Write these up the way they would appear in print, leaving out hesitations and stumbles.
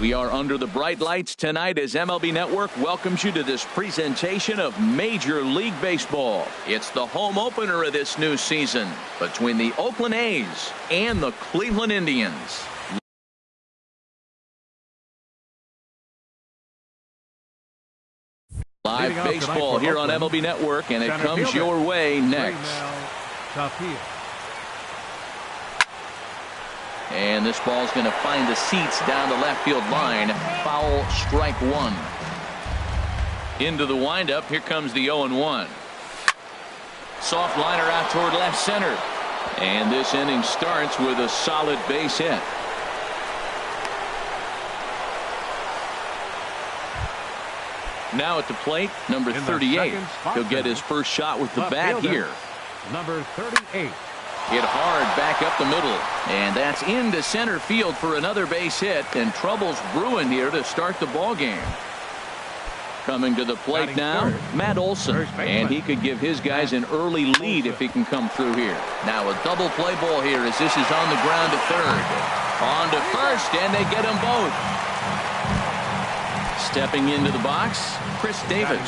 We are under the bright lights tonight as MLB Network welcomes you to this presentation of Major League Baseball. It's the home opener of this new season between the Oakland A's and the Cleveland Indians. Live baseball here on MLB Network, and it comes your way next. And this ball's going to find the seats down the left field line. Foul, strike one. Into the windup. Here comes the 0-1. Soft liner out toward left center. And this inning starts with a solid base hit. Now at the plate, number 38. He'll get his first shot with the bat here. Number 38. Hit hard back up the middle, and that's into center field for another base hit, and trouble's brewing here to start the ball game. Coming to the plate now, Matt Olson, and he could give his guys an early lead if he can come through here. Now a double play ball here as this is on the ground to third. On to first, and they get them both. Stepping into the box, Chris Davis.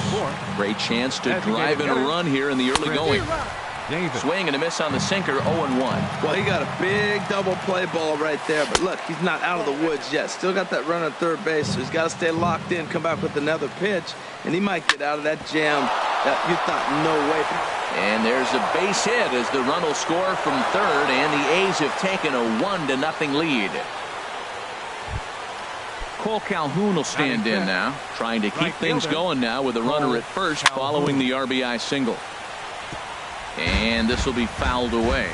Great chance to drive in a run here in the early going. Swing and a miss on the sinker, 0-1. Well, he got a big double play ball right there, but look, he's not out of the woods yet. Still got that run at third base, so he's got to stay locked in, come back with another pitch, and he might get out of that jam that you thought no way. And there's a base hit as the run will score from third, and the A's have taken a 1-0 lead. Cole Calhoun will stand in now, trying to keep things going now with a runner at first following the RBI single. And this will be fouled away.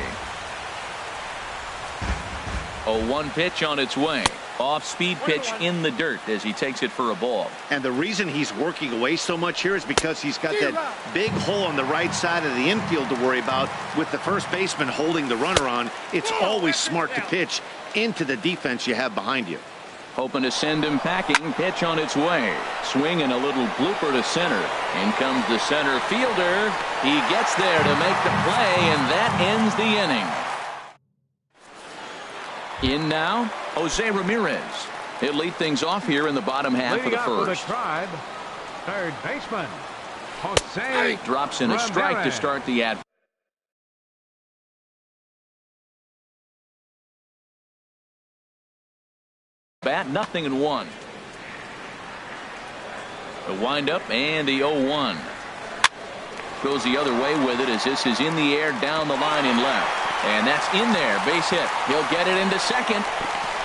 A 1 pitch on its way. Off-speed pitch in the dirt as he takes it for a ball. And the reason he's working away so much here is because he's got that big hole on the right side of the infield to worry about. With the first baseman holding the runner on, it's always smart to pitch into the defense you have behind you. Hoping to send him packing. Pitch on its way. Swing and a little blooper to center. In comes the center fielder. He gets there to make the play, and that ends the inning. In now, Jose Ramirez. He'll lead things off here in the bottom half of the first. Third baseman, Jose drops in a strike to start the at. Bat, 0-1. The windup and the 0-1. Goes the other way with it as this is in the air down the line in left. And that's in there. Base hit. He'll get it into second.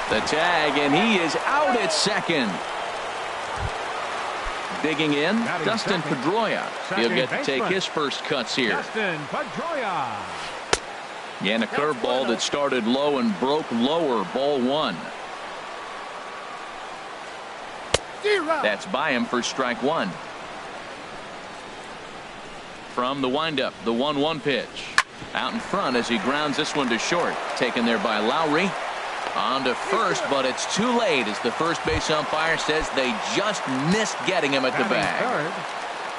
The tag, and he is out at second. Digging in, Dustin Pedroia. He'll get to take his first cuts here. Dustin Pedroia. And a curveball that started low and broke lower. Ball 1. That's by him for strike 1. From the windup, the 1-1 pitch. Out in front as he grounds this one to short. Taken there by Lowry. On to first, but it's too late as the first base umpire says they just missed getting him at the bag.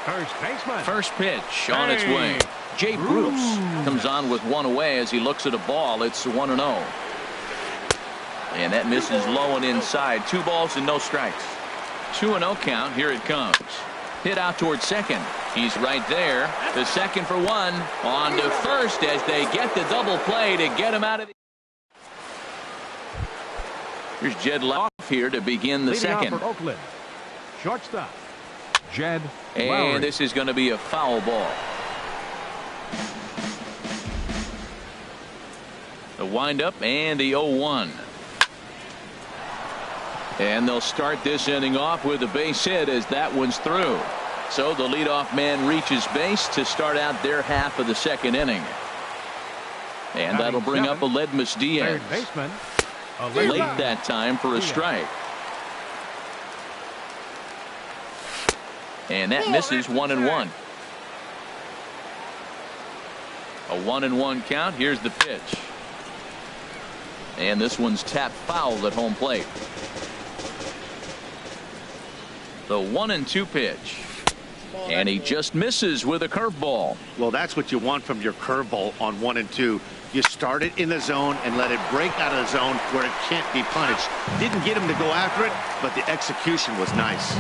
First baseman. First pitch on its way. Jay Bruce comes on with one away as he looks at a ball. It's 1-0. And that misses low and inside. 2 balls and no strikes. 2-0 count. Here it comes. Hit out towards second. He's right there. The second for 1. On to first as they get the double play to get him out of the. Here's Jed Lowry here to begin the second. For Oakland. Shortstop, Jed Lowry. And this is going to be a foul ball. The windup and the 0-1. And they'll start this inning off with a base hit as that one's through. So the leadoff man reaches base to start out their half of the second inning. And that'll bring up Aledmus Diaz. Third baseman, late that time for a strike. And that misses 1-1. A 1-1 count. Here's the pitch. And this one's tapped foul at home plate. The 1-2 pitch. And he just misses with a curveball. Well, that's what you want from your curveball on 1 and 2. You start it in the zone and let it break out of the zone where it can't be punished. Didn't get him to go after it, but the execution was nice.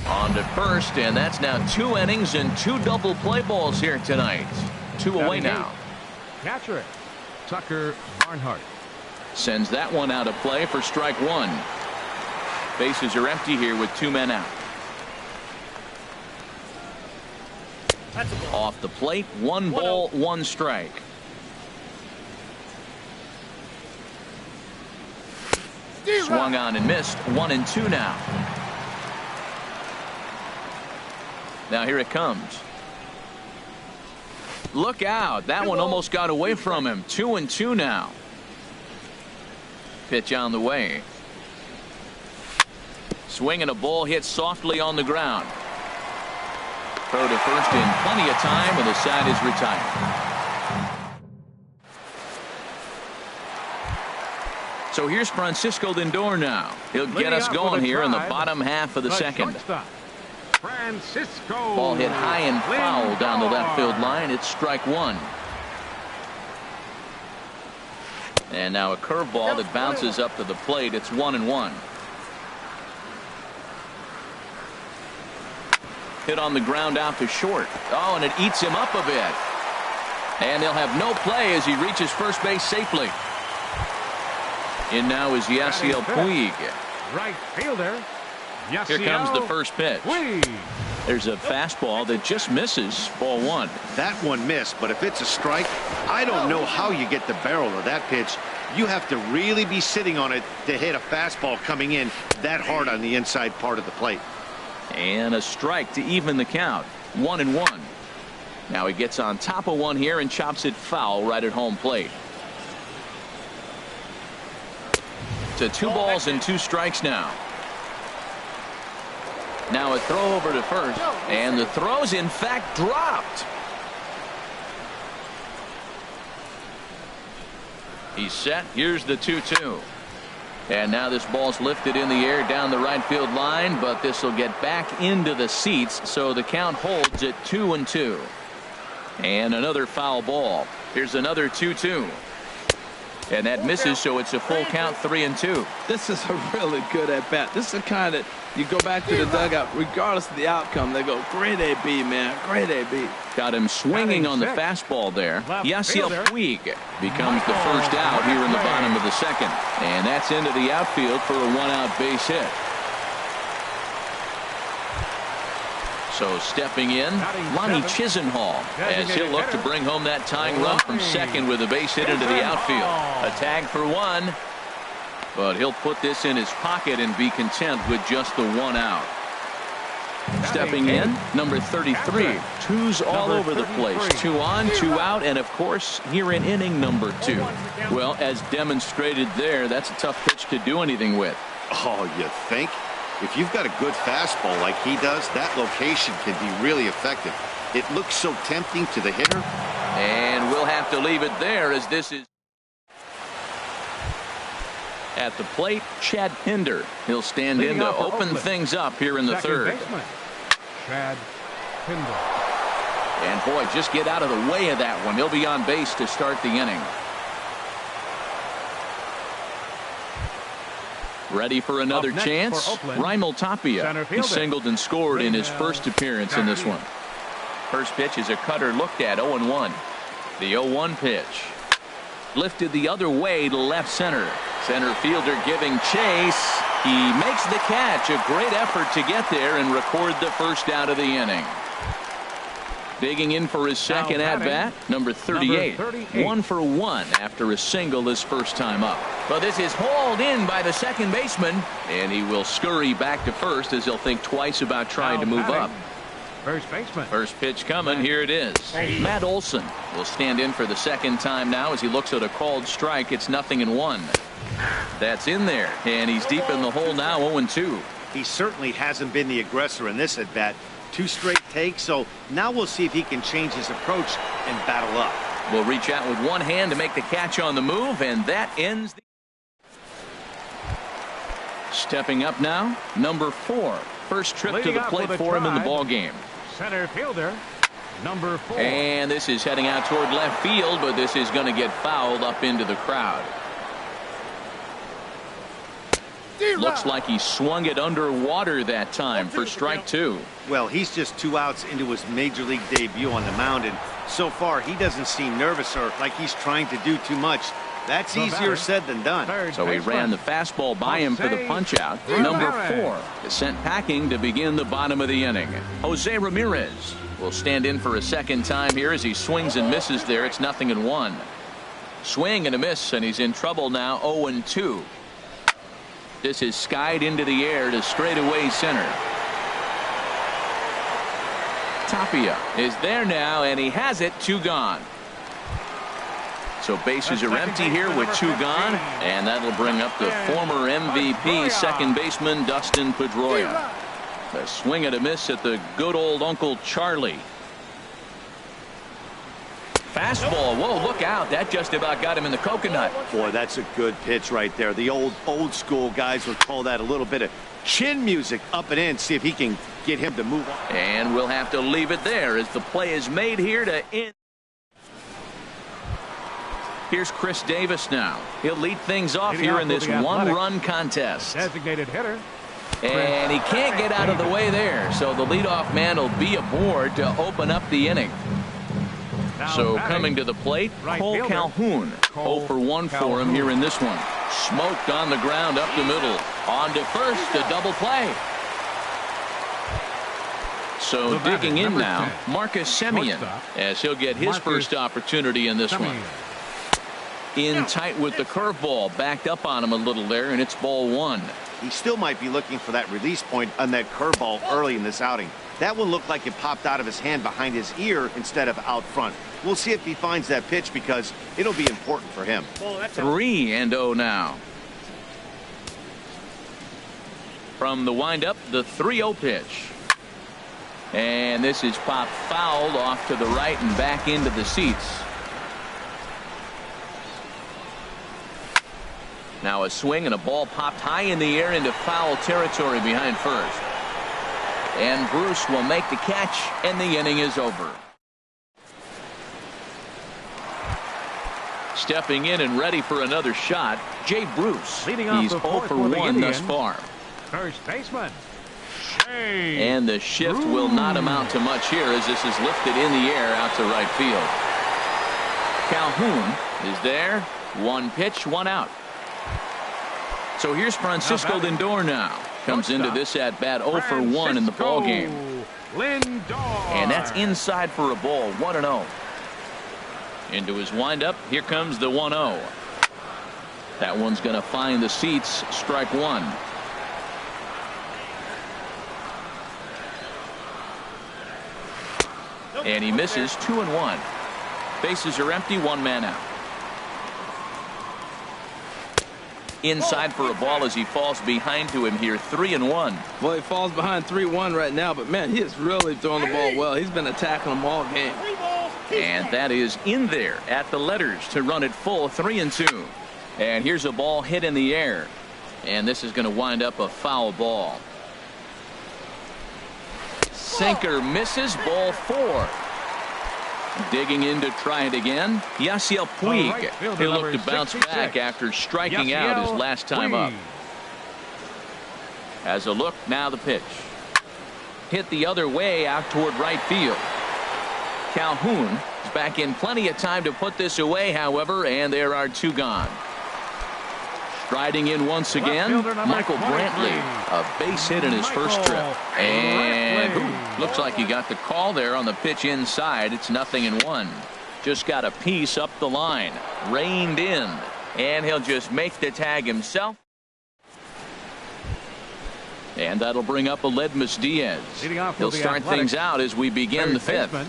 On to first, and that's now 2 innings and 2 double play balls here tonight. 2 away now. Catcher it. Tucker Barnhart. Sends that one out of play for strike 1. Bases are empty here with 2 men out. Off the plate, 1 ball, 1 strike. Swung on and missed. 1-2 now. Now here it comes. Look out. That one almost got away from him. 2-2 now. Pitch on the way. Swinging a ball hit softly on the ground. Throw to first in plenty of time, and the side is retired. So here's Francisco Lindor now. He'll get us going here in the bottom half of the second. Francisco. Ball hit high and foul down the left field line. It's strike 1. And now a curveball that bounces up to the plate. It's 1-1. Hit on the ground out to short. Oh, and it eats him up a bit. And they'll have no play as he reaches first base safely. In now is Yasiel Puig. Right fielder. Here comes the first pitch. There's a fastball that just misses. Ball 1. That one missed, but if it's a strike, I don't know how you get the barrel of that pitch. You have to really be sitting on it to hit a fastball coming in that hard on the inside part of the plate. And a strike to even the count. 1-1. Now he gets on top of one here and chops it foul right at home plate. To 2 balls and 2 strikes now. Now a throw over to first, and the throw's in fact dropped. He's set. Here's the 2-2. And now this ball's lifted in the air down the right field line, but this will get back into the seats, so the count holds at 2-2. And another foul ball. Here's another 2-2. And that misses, so it's a full count, 3-2. This is a really good at bat. This is the kind that you go back to the dugout, regardless of the outcome. They go, great AB, man, great AB. Got him swinging on the fastball there. Yasiel Puig becomes the first out here in the bottom of the second. And that's into the outfield for a 1-out base hit. So stepping in, Lonnie Chisenhall, as he'll look to bring home that tying run from second with a base hit into the outfield. A tag for 1, but he'll put this in his pocket and be content with just the 1 out. Stepping in, number 33. 2s all over the place. 2 on, 2 out, and of course here in inning number 2. Well, as demonstrated there, that's a tough pitch to do anything with. Oh, you think? If you've got a good fastball like he does, that location can be really effective. It looks so tempting to the hitter. And we'll have to leave it there, as this is at the plate. Chad Pinder. He'll stand in to open things up here in the third. Chad Pinder. And boy, just get out of the way of that one. He'll be on base to start the inning. Ready for another chance? Raimel Tapia. He singled and scored in his first appearance in this one. First pitch is a cutter looked at, 0-1. The 0-1 pitch. Lifted the other way to left center. Center fielder giving chase. He makes the catch. A great effort to get there and record the first out of the inning. Digging in for his second at-bat, number 38. 1 for 1 after a single his first time up. But this is hauled in by the second baseman, and he will scurry back to first as he'll think twice about trying to move up. First baseman. First pitch coming. Here it is. Matt Olson will stand in for the second time now as he looks at a called strike. It's 0-1. That's in there, and he's deep in the hole now, 0-2. He certainly hasn't been the aggressor in this at-bat. 2 straight takes, so now we'll see if he can change his approach and battle up. Will reach out with one hand to make the catch on the move, and that ends the Stepping up now, number 4. First trip to the plate for him in the ball game. Center fielder, number 4. And this is heading out toward left field, but this is going to get fouled up into the crowd. Looks like he swung it underwater that time for strike 2. Well, he's just 2 outs into his major league debut on the mound, and so far he doesn't seem nervous or like he's trying to do too much. That's easier said than done. So he ran the fastball by him for the punch out. Number 4 is sent packing to begin the bottom of the inning. Jose Ramirez will stand in for a second time here as he swings and misses there. It's 0-1. Swing and a miss, and he's in trouble now. 0-2. This is skied into the air to straightaway center. Tapia is there now, and he has it. 2 gone. So bases are empty here with 2 gone, and that'll bring up the former MVP second baseman Dustin Pedroia. A swing and a miss at the good old Uncle Charlie. Fastball. Whoa, look out. That just about got him in the coconut. Boy, that's a good pitch right there. The old school guys would call that a little bit of chin music up and in. See if he can get him to move on. And we'll have to leave it there as the play is made here to end. Here's Chris Davis now. He'll lead things off here in this one-run contest. Designated hitter. And he can't get out of the way there. So the leadoff man will be aboard to open up the inning. So coming to the plate, Cole Calhoun. 0 for 1 for him here in this one. Smoked on the ground up the middle. On to first, a double play. So digging in now, Marcus Semien, as he'll get his first opportunity in this one. In tight with the curveball, backed up on him a little there, and it's ball 1. He still might be looking for that release point on that curveball early in this outing. That one looked like it popped out of his hand behind his ear instead of out front. We'll see if he finds that pitch because it'll be important for him. 3-0 now. From the windup, the 3-0 pitch. And this is popped fouled off to the right and back into the seats. Now a swing and a ball popped high in the air into foul territory behind first. And Bruce will make the catch, and the inning is over. Stepping in and ready for another shot, Jay Bruce. He's 0 for 1 thus far. First baseman. And the shift will not amount to much here as this is lifted in the air out to right field. Calhoun is there. 1 pitch, 1 out. So here's Francisco Lindor now. Comes into this at bat 0 for 1 in the ball game. And that's inside for a ball. 1-0. Into his windup. Here comes the 1-0. That one's going to find the seats. Strike 1. And he misses. 2-1. Bases are empty. 1 man out. Inside for a ball as he falls behind to him here. 3-1. Well, he falls behind 3-1 right now, but man, he is really throwing the ball well. He's been attacking them all game. And that is in there at the letters to run it full. 3-2. And here's a ball hit in the air, and this is going to wind up a foul ball. Sinker misses. Ball 4. Digging in to try it again. Yasiel Puig. He'll look to bounce back after striking out his last time up. As a look, now the pitch. Hit the other way out toward right field. Calhoun is back in plenty of time to put this away, however, and there are 2 gone. Striding in once again, Michael Brantley. A base hit in his first trip. And looks like he got the call there on the pitch inside. It's 0-1. Just got a piece up the line. Reined in. And he'll just make the tag himself. And that'll bring up Aledmus Diaz. He'll start things out as we begin the 5th.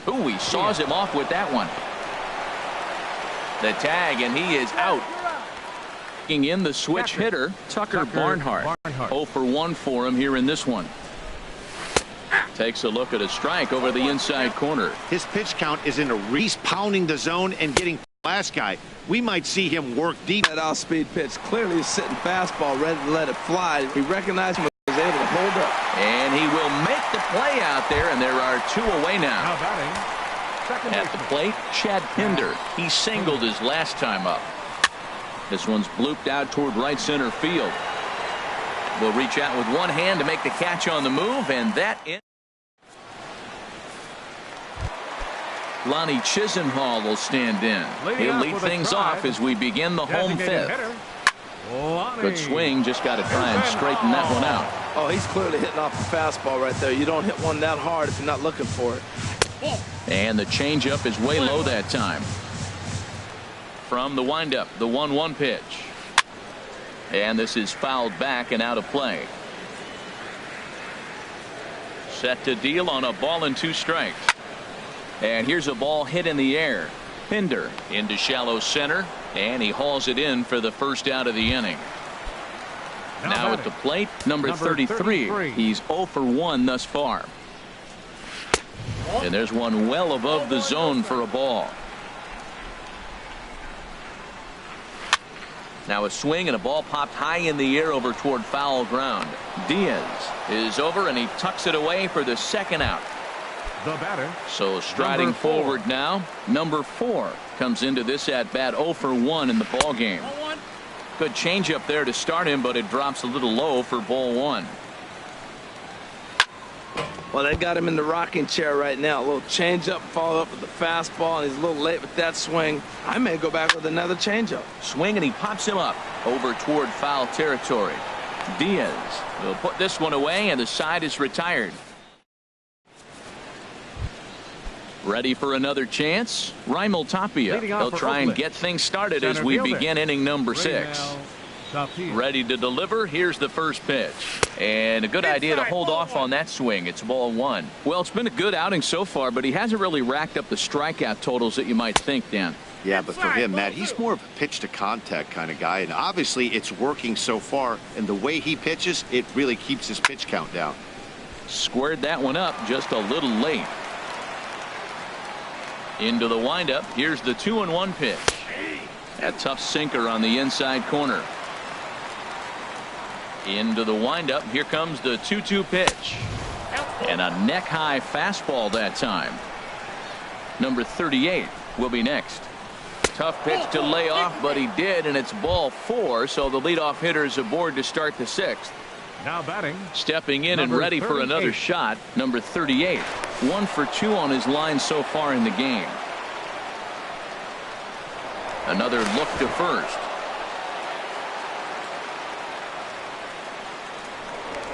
Ooh, he saws him off with that one. The tag, and he is out. In the switch hitter, Tucker Barnhart. 0 for 1 for him here in this one. Takes a look at a strike over the inside corner. His pitch count is in a Reese pounding the zone and getting last guy. We might see him work deep. That off-speed pitch, clearly he's sitting fastball, ready to let it fly. He recognized him and was able to hold up. And he will make the play out there, and there are 2 away now. Now batting. Second At the plate, Chad Pinder. He singled his last time up. This one's blooped out toward right center field. Will reach out with one hand to make the catch on the move, and that in. Lonnie Chisenhall will stand in. He'll lead things off as we begin the home fifth. Good swing, just got to try and straighten that one out. Oh, he's clearly hitting off the fastball right there. You don't hit one that hard if you're not looking for it. And the changeup is way low that time. From the windup, the 1-1 pitch. And this is fouled back and out of play. Set to deal on a ball and 2 strikes. And here's a ball hit in the air. Pinder into shallow center, and he hauls it in for the first out of the inning. Now at the plate, number 33. He's 0 for 1 thus far. And there's one well above the zone for a ball. Now a swing and a ball popped high in the air over toward foul ground. Diaz is over, and he tucks it away for the second out. The batter. So striding forward now, number 4 comes into this at bat 0 for 1 in the ball game. Good changeup there to start him, but it drops a little low for ball 1. Well, they got him in the rocking chair right now. A little changeup, followed up with the fastball, and he's a little late with that swing. I may go back with another changeup. Swing, and he pops him up over toward foul territory. Diaz will put this one away, and the side is retired. Ready for another chance? Raimel Tapia. He'll try and get things started as we begin inning number 6. Ready to deliver. Here's the first pitch. And a good idea to hold off on that swing. It's ball 1. Well, it's been a good outing so far, but he hasn't really racked up the strikeout totals that you might think, Dan. Yeah, but for him, Matt, he's more of a pitch to contact kind of guy, and obviously it's working so far, and the way he pitches, it really keeps his pitch count down. Squared that one up just a little late. Into the windup. Here's the 2-1 pitch. A tough sinker on the inside corner. Into the windup. Here comes the 2-2 pitch. And a neck high fastball that time. Number 38 will be next. Tough pitch to lay off, but he did, and it's ball 4, so the leadoff hitter is aboard to start the 6th. Now batting. Stepping in and ready for another shot, number 38. 1 for 2 on his line so far in the game. Another look to first.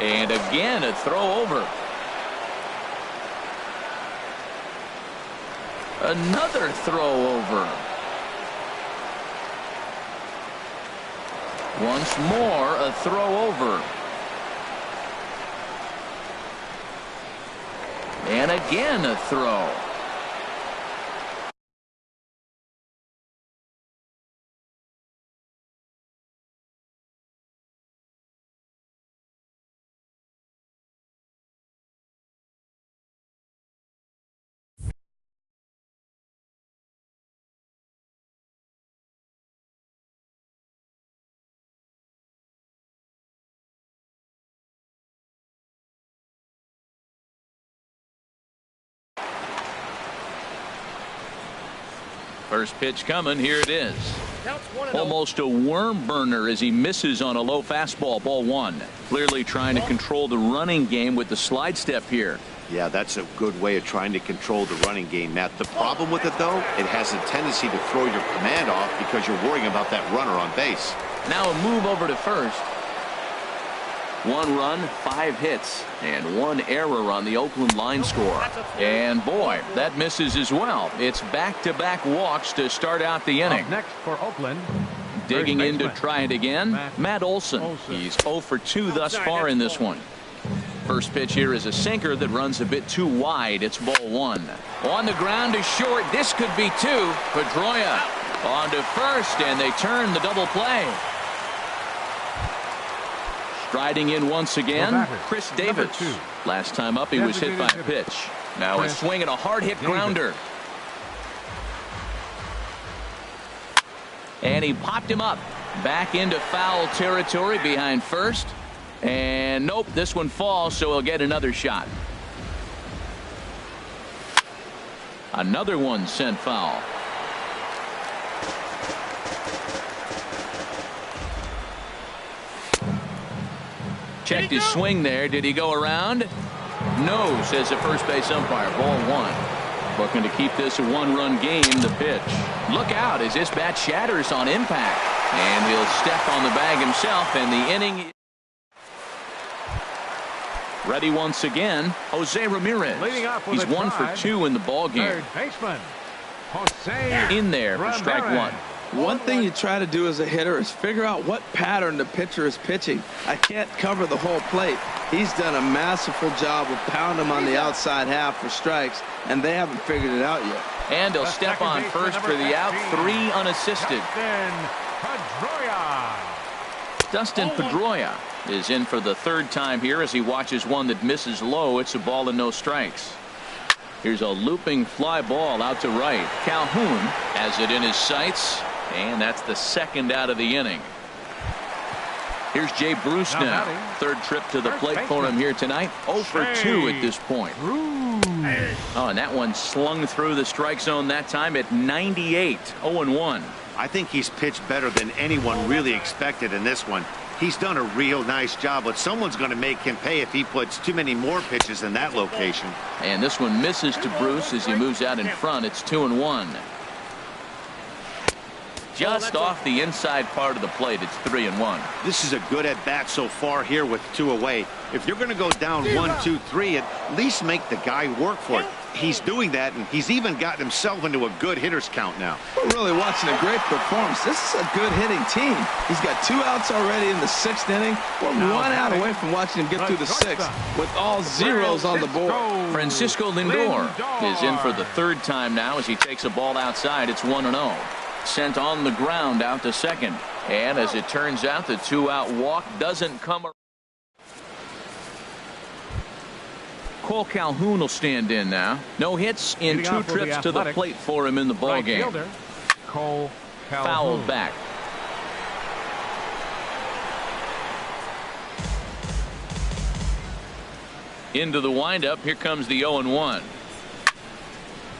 And again a throw over. Another throw over. Once more a throw over. And again a throw. First pitch coming. Here it is. Almost a worm burner as he misses on a low fastball. Ball 1. Clearly trying to control the running game with the slide step here. Yeah, that's a good way of trying to control the running game, Matt. The problem with it, though, it has a tendency to throw your command off because you're worrying about that runner on base. Now a move over to first. 1 run, 5 hits, and 1 error on the Oakland line score. And boy, that misses as well. It's back-to-back walks to start out the inning. Up next for Oakland. Digging in to try it again, Matt Olson. He's 0 for 2 thus far in this one. First pitch here is a sinker that runs a bit too wide. It's ball 1. On the ground to short. This could be 2. Pedroia on to first, and they turn the double play. Striding in once again, Chris Davis. Last time up, he was hit by a pitch. Now a swing and a hard hit grounder. And he popped him up. Back into foul territory behind first. And nope, this one falls, so he'll get another shot. Another one sent foul. Checked his swing there. Did he go around? No, says the first base umpire. Ball one. Looking to keep this a one-run game. The pitch. Look out as this bat shatters on impact. And he'll step on the bag himself, and the inning. Ready once again, Jose Ramirez. He's 1 for 2 in the ball game. Third baseman, Jose in there for strike one. One thing you try to do as a hitter is figure out what pattern the pitcher is pitching. I can't cover the whole plate. He's done a masterful job of pounding him on the outside half for strikes, and they haven't figured it out yet. And he'll step on first for the out. 3 unassisted. Dustin Pedroia is in for the third time here as he watches one that misses low. It's a ball and no strikes. Here's a looping fly ball out to right. Calhoun has it in his sights, and that's the second out of the inning. Here's Jay Bruce now. Third trip to the plate for him here tonight. 0 for 2 at this point. Oh, and that one slung through the strike zone that time at 98. 0-1. I think he's pitched better than anyone really expected in this one. He's done a real nice job, but someone's going to make him pay if he puts too many more pitches in that location. And this one misses to Bruce as he moves out in front. It's 2-1. Just off the inside part of the plate. It's 3-1. This is a good at bat so far here with 2 away. If you're going to go down 1, 2, 3, at least make the guy work for it. He's doing that, and he's even gotten himself into a good hitter's count now. We're really watching a great performance. This is a good hitting team. He's got 2 outs already in the 6th inning. We're 1 out away from watching him get through the 6th with all zeros on the board. Francisco Lindor is in for the third time now as he takes a ball outside. It's 1-0. Sent on the ground out to second. And as it turns out, the 2-out walk doesn't come around. Cole Calhoun will stand in now. No hits in 2 trips to the plate for him in the ball game. Cole Calhoun. Fouled back. Into the windup. Here comes the 0-1.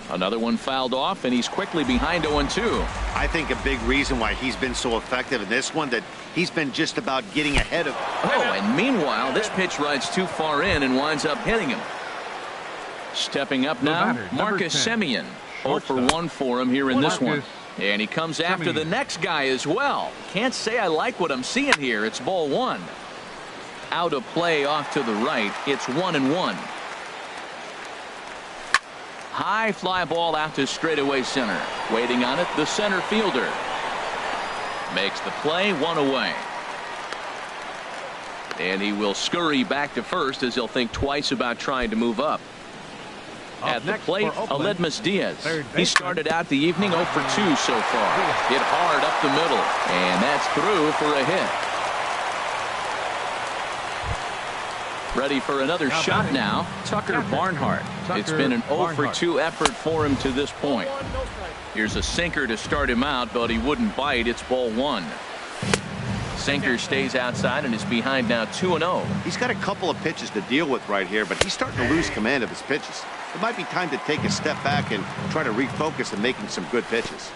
Another one fouled off, and he's quickly behind 0-2. I think a big reason why he's been so effective in this one that he's been just about getting ahead of. Oh, and meanwhile, this pitch rides too far in and winds up hitting him. Stepping up now, Marcus Semien. 0 for 1 for him here in this one. And he comes after the next guy as well. Can't say I like what I'm seeing here. It's ball 1. Out of play off to the right. It's 1-1. High fly ball out to straightaway center. Waiting on it, the center fielder. Makes the play, 1 away. And he will scurry back to first as he'll think twice about trying to move up. At the plate, Aledmus Diaz. He started out the evening 0 for 2 so far. Hit hard up the middle. And that's through for a hit. Ready for another shot now, Tucker Barnhart. It's been an 0 for 2 effort for him to this point. Here's a sinker to start him out, but he wouldn't bite. It's ball 1. Sinker stays outside and is behind now 2-0. He's got a couple of pitches to deal with right here, but he's starting to lose command of his pitches. It might be time to take a step back and try to refocus on making some good pitches.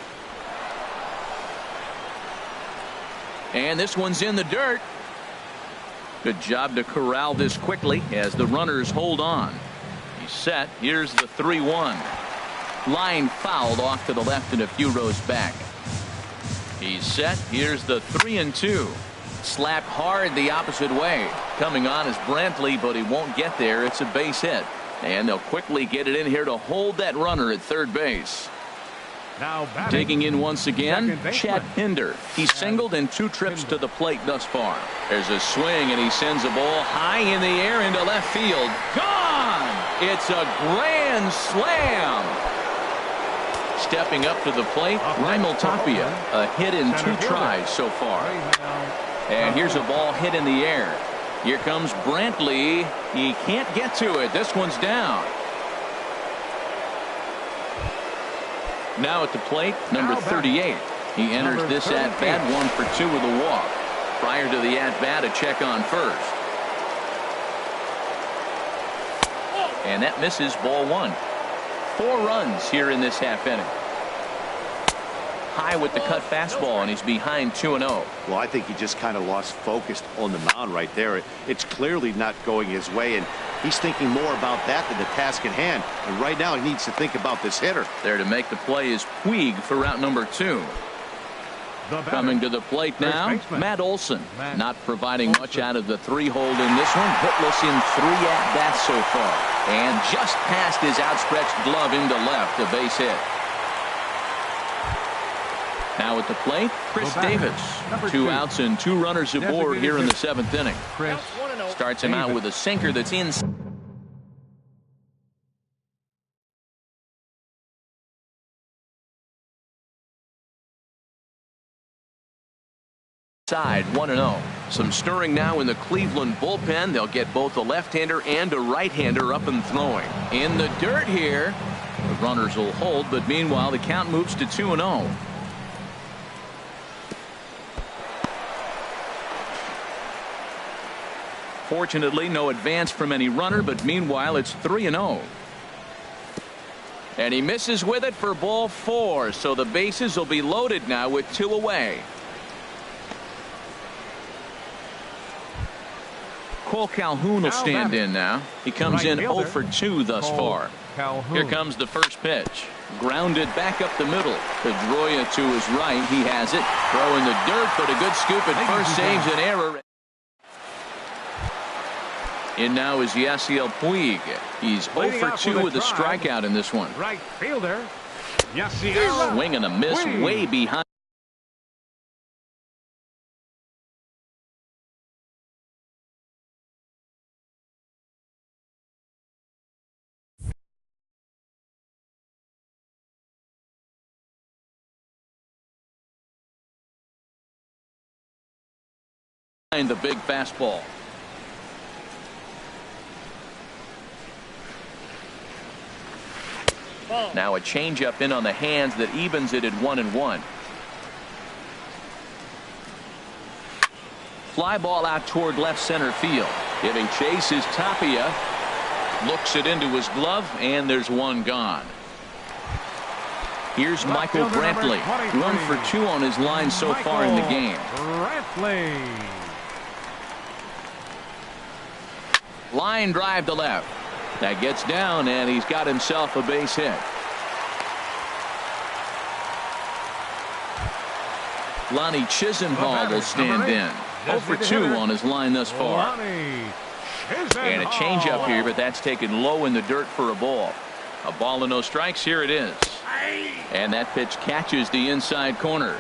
And this one's in the dirt. Good job to corral this quickly as the runners hold on. He's set. Here's the 3-1. Line fouled off to the left and a few rows back. He's set. Here's the 3-2. Slapped hard the opposite way. Coming on is Brantley, but he won't get there. It's a base hit. And they'll quickly get it in here to hold that runner at third base. Now digging in once again, Chad Pinder. He's singled in 2 trips to the plate thus far. There's a swing, and he sends a ball high in the air into left field. Gone! It's a grand slam. Stepping up to the plate, Raimel Tapia. A hit in 2 tries so far. And here's a ball hit in the air. Here comes Brantley. He can't get to it. This one's down. Now at the plate, number 38, He enters Number this 38. at-bat 1 for 2 with a walk. Prior to the at-bat, a check on first. And that misses, ball 1. 4 runs here in this half inning. High with the cut fastball, and he's behind 2-0. Well, I think he just kind of lost focus on the mound right there. It's clearly not going his way, and he's thinking more about that than the task at hand. And right now, he needs to think about this hitter. There to make the play is Puig for route number 2. Coming to the plate now, Matt Olson. Not providing much out of the 3-hole in this one. Hitless in 3 at-bats so far. And just past his outstretched glove into left, a base hit. Now at the plate, Chris Davis. 2 outs and 2 runners aboard here in the 7th inning. Starts him out with a sinker that's inside. Side 1-0. Some stirring now in the Cleveland bullpen. They'll get both a left-hander and a right-hander up and throwing. In the dirt here. The runners will hold, but meanwhile the count moves to 2-0. Fortunately, no advance from any runner, but meanwhile it's 3-0. And he misses with it for ball 4, so the bases will be loaded now with 2 away. Cole Calhoun will stand in now. He comes in 0 for 2 thus far. Here comes the first pitch. Grounded back up the middle. Pedroia to his right. He has it. Throw in the dirt, but a good scoop at first saves an error. In now is Yasiel Puig. He's 0 for 2 with a strikeout in this one. Right fielder. Yasiel. Swing and a miss way behind. The big fastball. Now a changeup in on the hands that evens it at 1-1. Fly ball out toward left center field. Giving chase is Tapia. Looks it into his glove, and there's one gone. Here's Michael Brantley. 1 for 2 on his line so far in the game. Brantley. Line drive to left. That gets down, and he's got himself a base hit. Lonnie Chisenhall will stand in. 0 for 2 on his line thus far. And a changeup here, but that's taken low in the dirt for a ball. A ball and no strikes. Here it is. And that pitch catches the inside corner.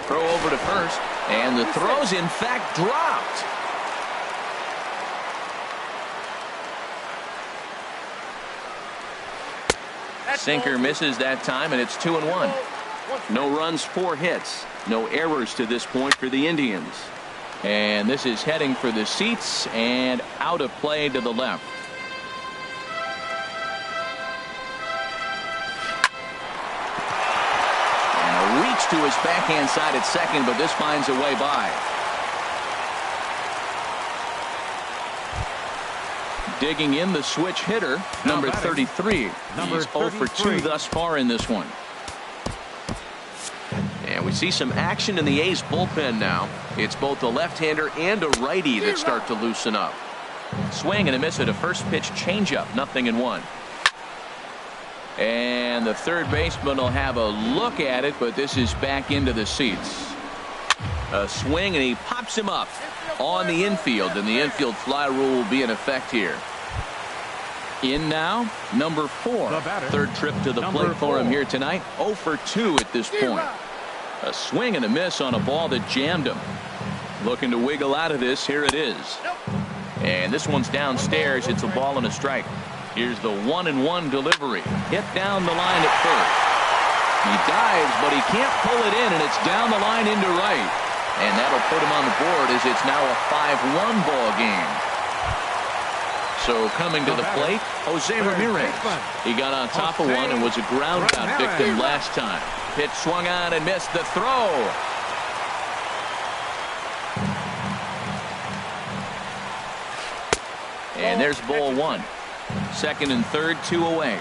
Throw over to first, and the throw's in fact dropped. Sinker misses that time, and it's 2-1. No runs, 4 hits. No errors to this point for the Indians. And this is heading for the seats and out of play to the left. And a reach to his backhand side at second, but this finds a way by. Digging in the switch hitter, number 33. He's 0 for 2 thus far in this one. And we see some action in the A's bullpen now. It's both a left-hander and a righty that start to loosen up. Swing and a miss at a first pitch changeup, 0-1. And the third baseman will have a look at it, but this is back into the seats. A swing, and he pops him up on the infield, and the infield fly rule will be in effect here. In now, number 4. Third trip to the plate for him here tonight. 0 for 2 at this point. A swing and a miss on a ball that jammed him. Looking to wiggle out of this. Here it is. And this one's downstairs. It's a ball and a strike. Here's the 1-1 delivery. Hit down the line at first. He dives, but he can't pull it in, and it's down the line into right. And that'll put him on the board as it's now a 5-1 ball game. So coming to the plate, Jose Ramirez. He got on top of one and was a ground out victim last time. Pitch swung on and missed the throw. And there's ball one. Second and third, 2 away.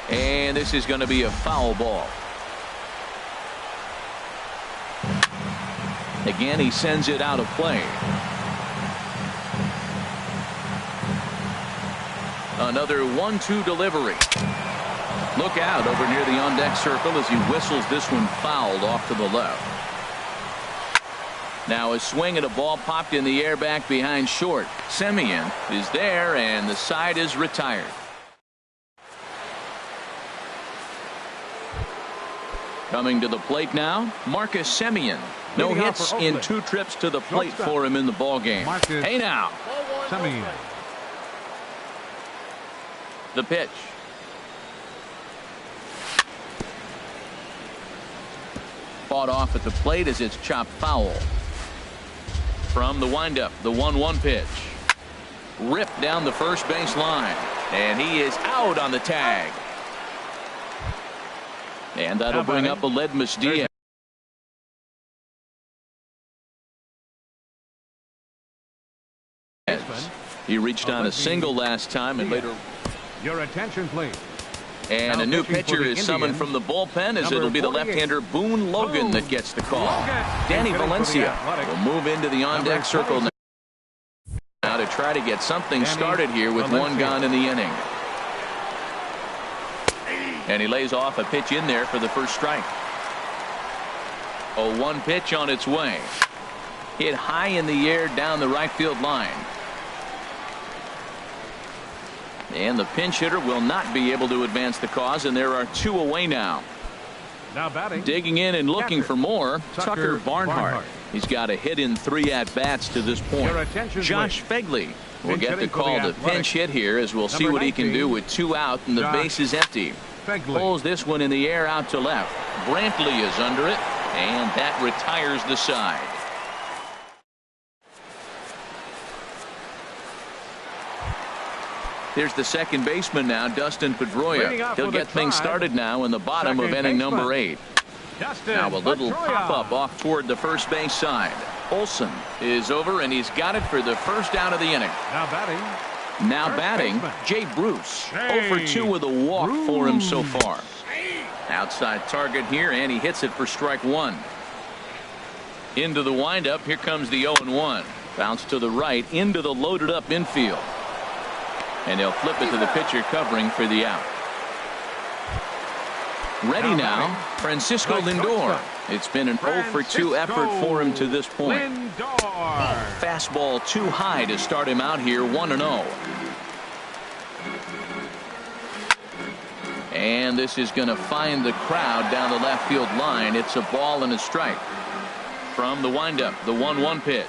And this is going to be a foul ball. Again, he sends it out of play. Another 1-2 delivery. Look out over near the on-deck circle as he whistles this one fouled off to the left. Now a swing and a ball popped in the air back behind short. Semien is there and the side is retired. Coming to the plate now, Marcus Semien. No hits in 2 trips to the plate for him in the ball game. Hey now. Semien. The pitch. Fought off at the plate as it's chopped foul. From the windup, the 1-1 pitch. Ripped down the first base line. And he is out on the tag. And that'll bring up Aledmus Diaz. He reached on a single last time and later. Your attention, please. And a new pitcher is summoned from the bullpen as it'll be the left-hander Boone Logan that gets the call. Danny Valencia will move into the on-deck circle now to try to get something started here with 1 gone in the inning. And he lays off a pitch in there for the first strike. 0-1 pitch on its way. Hit high in the air down the right field line. And the pinch hitter will not be able to advance the cause, and there are 2 away now. Now batting. Digging in and looking for more, Tucker Barnhart. He's got a hit in 3 at-bats to this point. Josh Fegley will get the call to pinch hit here as we'll see what he can do with 2 out and the base is empty. Pulls this one in the air out to left. Brantley is under it, and that retires the side. Here's the second baseman now, Dustin Pedroia. He'll get things started now in the bottom of inning number 8. Now a little pop-up off toward the first base side. Olsen is over, and he's got it for the first out of the inning. Now batting, Jay Bruce. 0 for 2 with a walk for him so far. Outside target here, and he hits it for strike 1. Into the windup, here comes the 0-1. Bounce to the right, into the loaded up infield. And they'll flip it to the pitcher covering for the out. Ready now, Francisco Lindor. It's been an 0 for 2 effort for him to this point. Fastball too high to start him out here, 1-0. And this is going to find the crowd down the left field line. It's a ball and a strike. From the windup, the 1-1 pitch.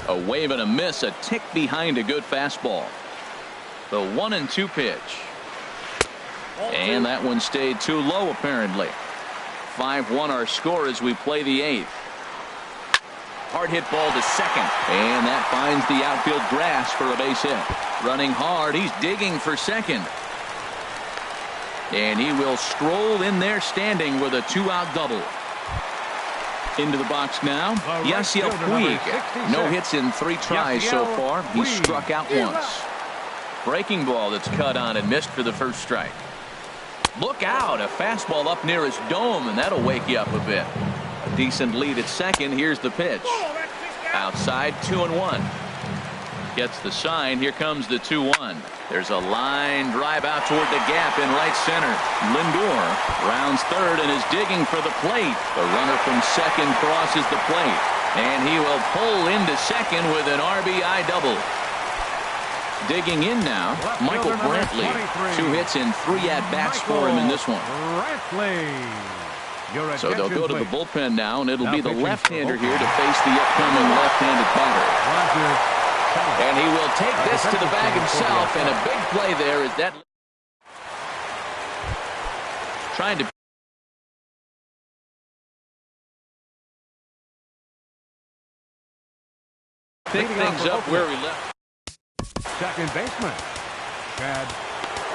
A wave and a miss, a tick behind a good fastball. The 1-2 pitch. And that one stayed too low apparently. 5-1 our score as we play the 8th. Hard hit ball to second, and that finds the outfield grass for a base hit. Running hard, he's digging for second. And he will stroll in there standing with a 2-out double. Into the box now, Yasiel Puig. No hits in 3 tries so far. He struck out once. Breaking ball that's cut on and missed for the first strike. Look out, a fastball up near his dome, and that'll wake you up a bit. A decent lead at second. Here's the pitch. Outside, 2-1. Gets the sign. Here comes the 2-1. There's a line drive out toward the gap in right center. Lindor rounds third and is digging for the plate. The runner from second crosses the plate, and he will pull into second with an RBI double. Digging in now, Michael Brantley. 2 hits and 3 at-bats for him in this one. So they'll go to the bullpen now, and it'll be the left-hander here to face the upcoming left-handed batter. And he will take this to the bag himself, and a big play there is that. Trying to pick things up where he left. Second baseman, Chad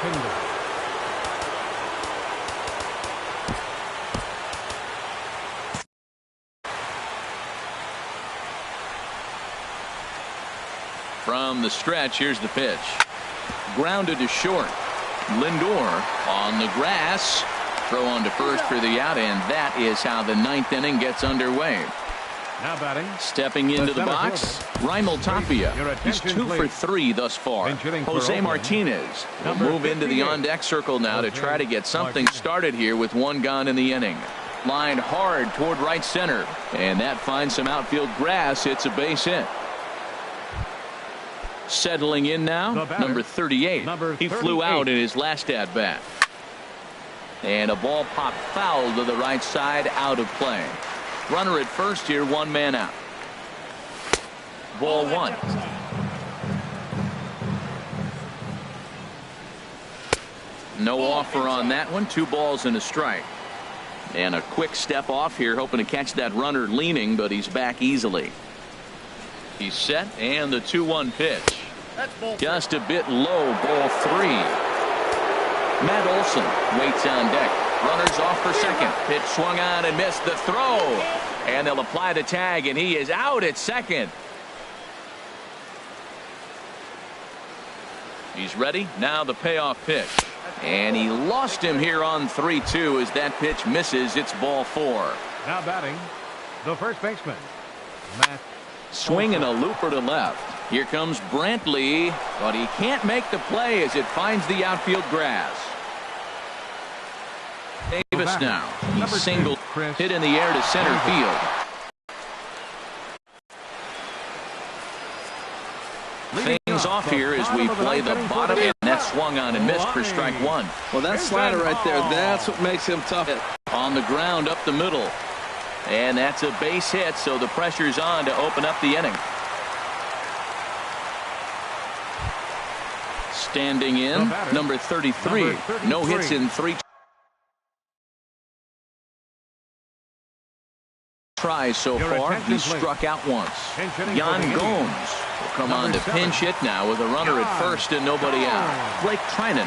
Pinder. From the stretch, here's the pitch. Grounded to short. Lindor on the grass. Throw on to first for the out, and that is how the ninth inning gets underway. Now batting. Stepping into the box, Raimel Tapia. He's 2 for 3 thus far. Jose Martinez will move into the on-deck circle now to try to get something started here with 1 gone in the inning. Lined hard toward right center, and that finds some outfield grass. It's a base hit. Settling in now, number 38. He flew out in his last at-bat. And a ball popped foul to the right side, out of play. Runner at first here, 1 man out. Ball 1. No offer on that one. 2 balls and a strike. And a quick step off here, hoping to catch that runner leaning, but he's back easily. He's set, and the 2-1 pitch. Just a bit low, ball 3. Matt Olson waits on deck. Runners off for second. Pitch swung on and missed the throw. And they'll apply the tag, and he is out at second. He's ready. Now the payoff pitch. And he lost him here on 3-2 as that pitch misses. It's ball 4. Now batting, the first baseman, Matt. Swinging a looper to left. Here comes Brantley, but he can't make the play as it finds the outfield grass. Davis now. He's singled, hit in the air to center field. Things off here as we play the bottom, and that swung on and missed for strike 1. Well, that slider right there, that's what makes him tough. On the ground up the middle. And that's a base hit, so the pressure's on to open up the inning. Standing in, number 33. No hits in 3 tries so far. He's struck out once. Yan Gomes will come on to pinch hit now with a runner at first and nobody out. Blake Trinan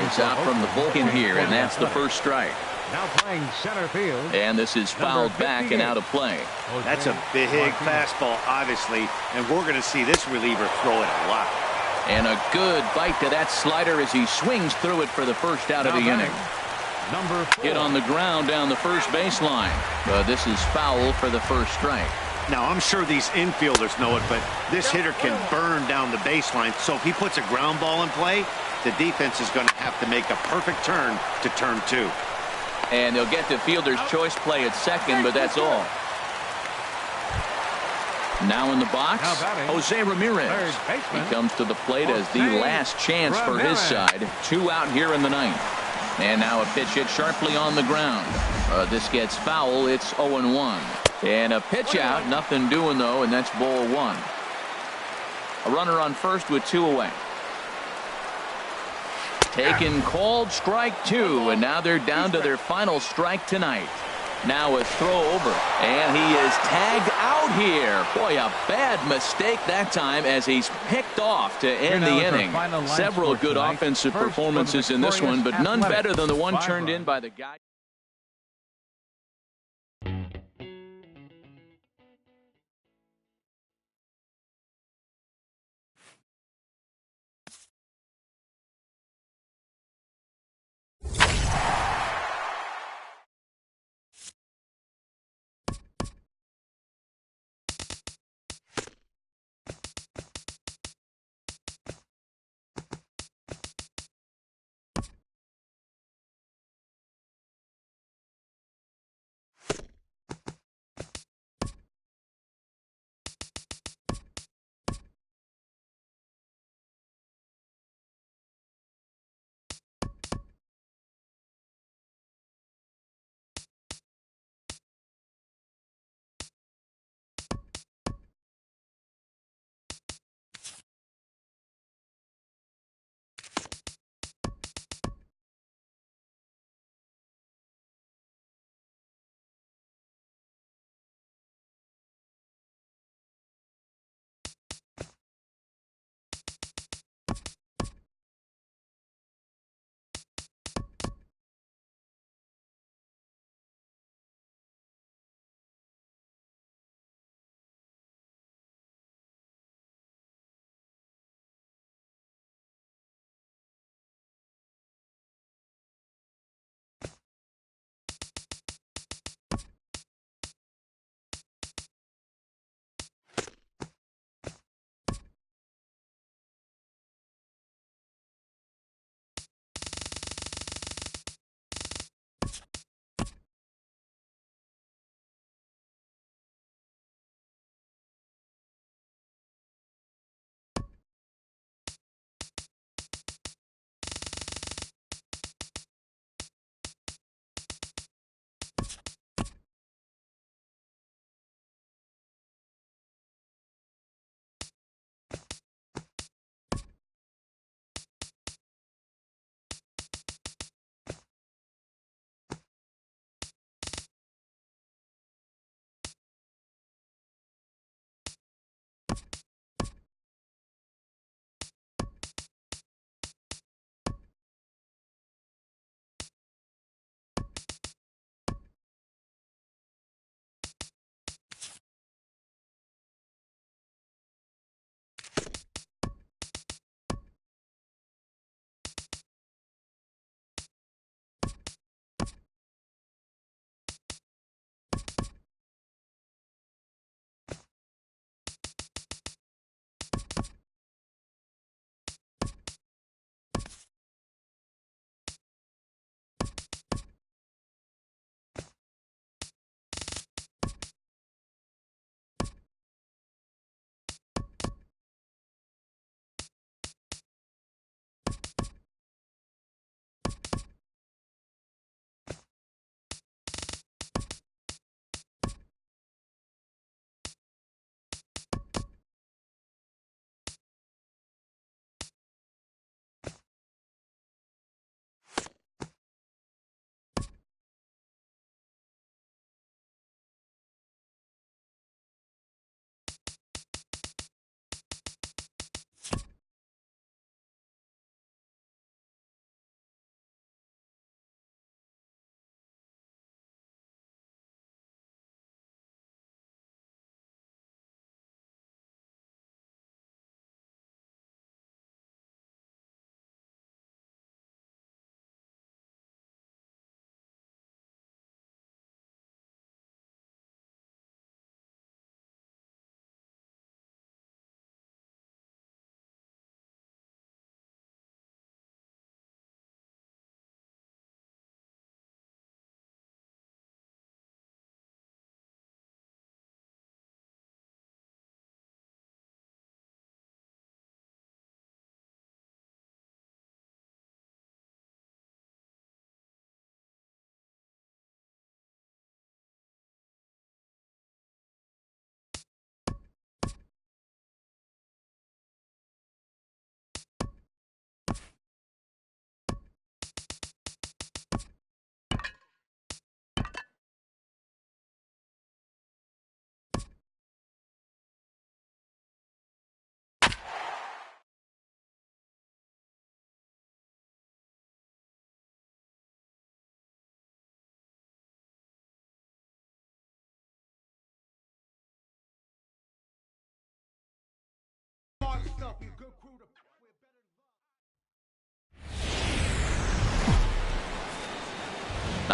is out from the bullpen here, and that's the first strike. Now playing center field. And this is fouled back and out of play. That's a big fastball, obviously, and we're going to see this reliever throw it a lot. And a good bite to that slider as he swings through it for the first out of the inning. Number 4. Hit on the ground down the first baseline. But this is foul for the first strike. Now, I'm sure these infielders know it, but this hitter can burn down the baseline. So if he puts a ground ball in play, the defense is going to have to make a perfect turn to turn 2. And they'll get the fielder's choice play at second, but that's all. Now in the box, Jose Ramirez. He comes to the plate as the last chance for his side. 2 out here in the ninth. And now a pitch hit sharply on the ground. This gets foul. It's 0-1. And a pitch out. Nothing doing, though, and that's ball 1. A runner on first with 2 away. Taken, called, strike 2, and now they're down to their final strike tonight. Now a throw over, and he is tagged out here. Boy, a bad mistake that time as he's picked off to end the inning. Several good offensive performances in this one, but none better than the one turned in by the guy.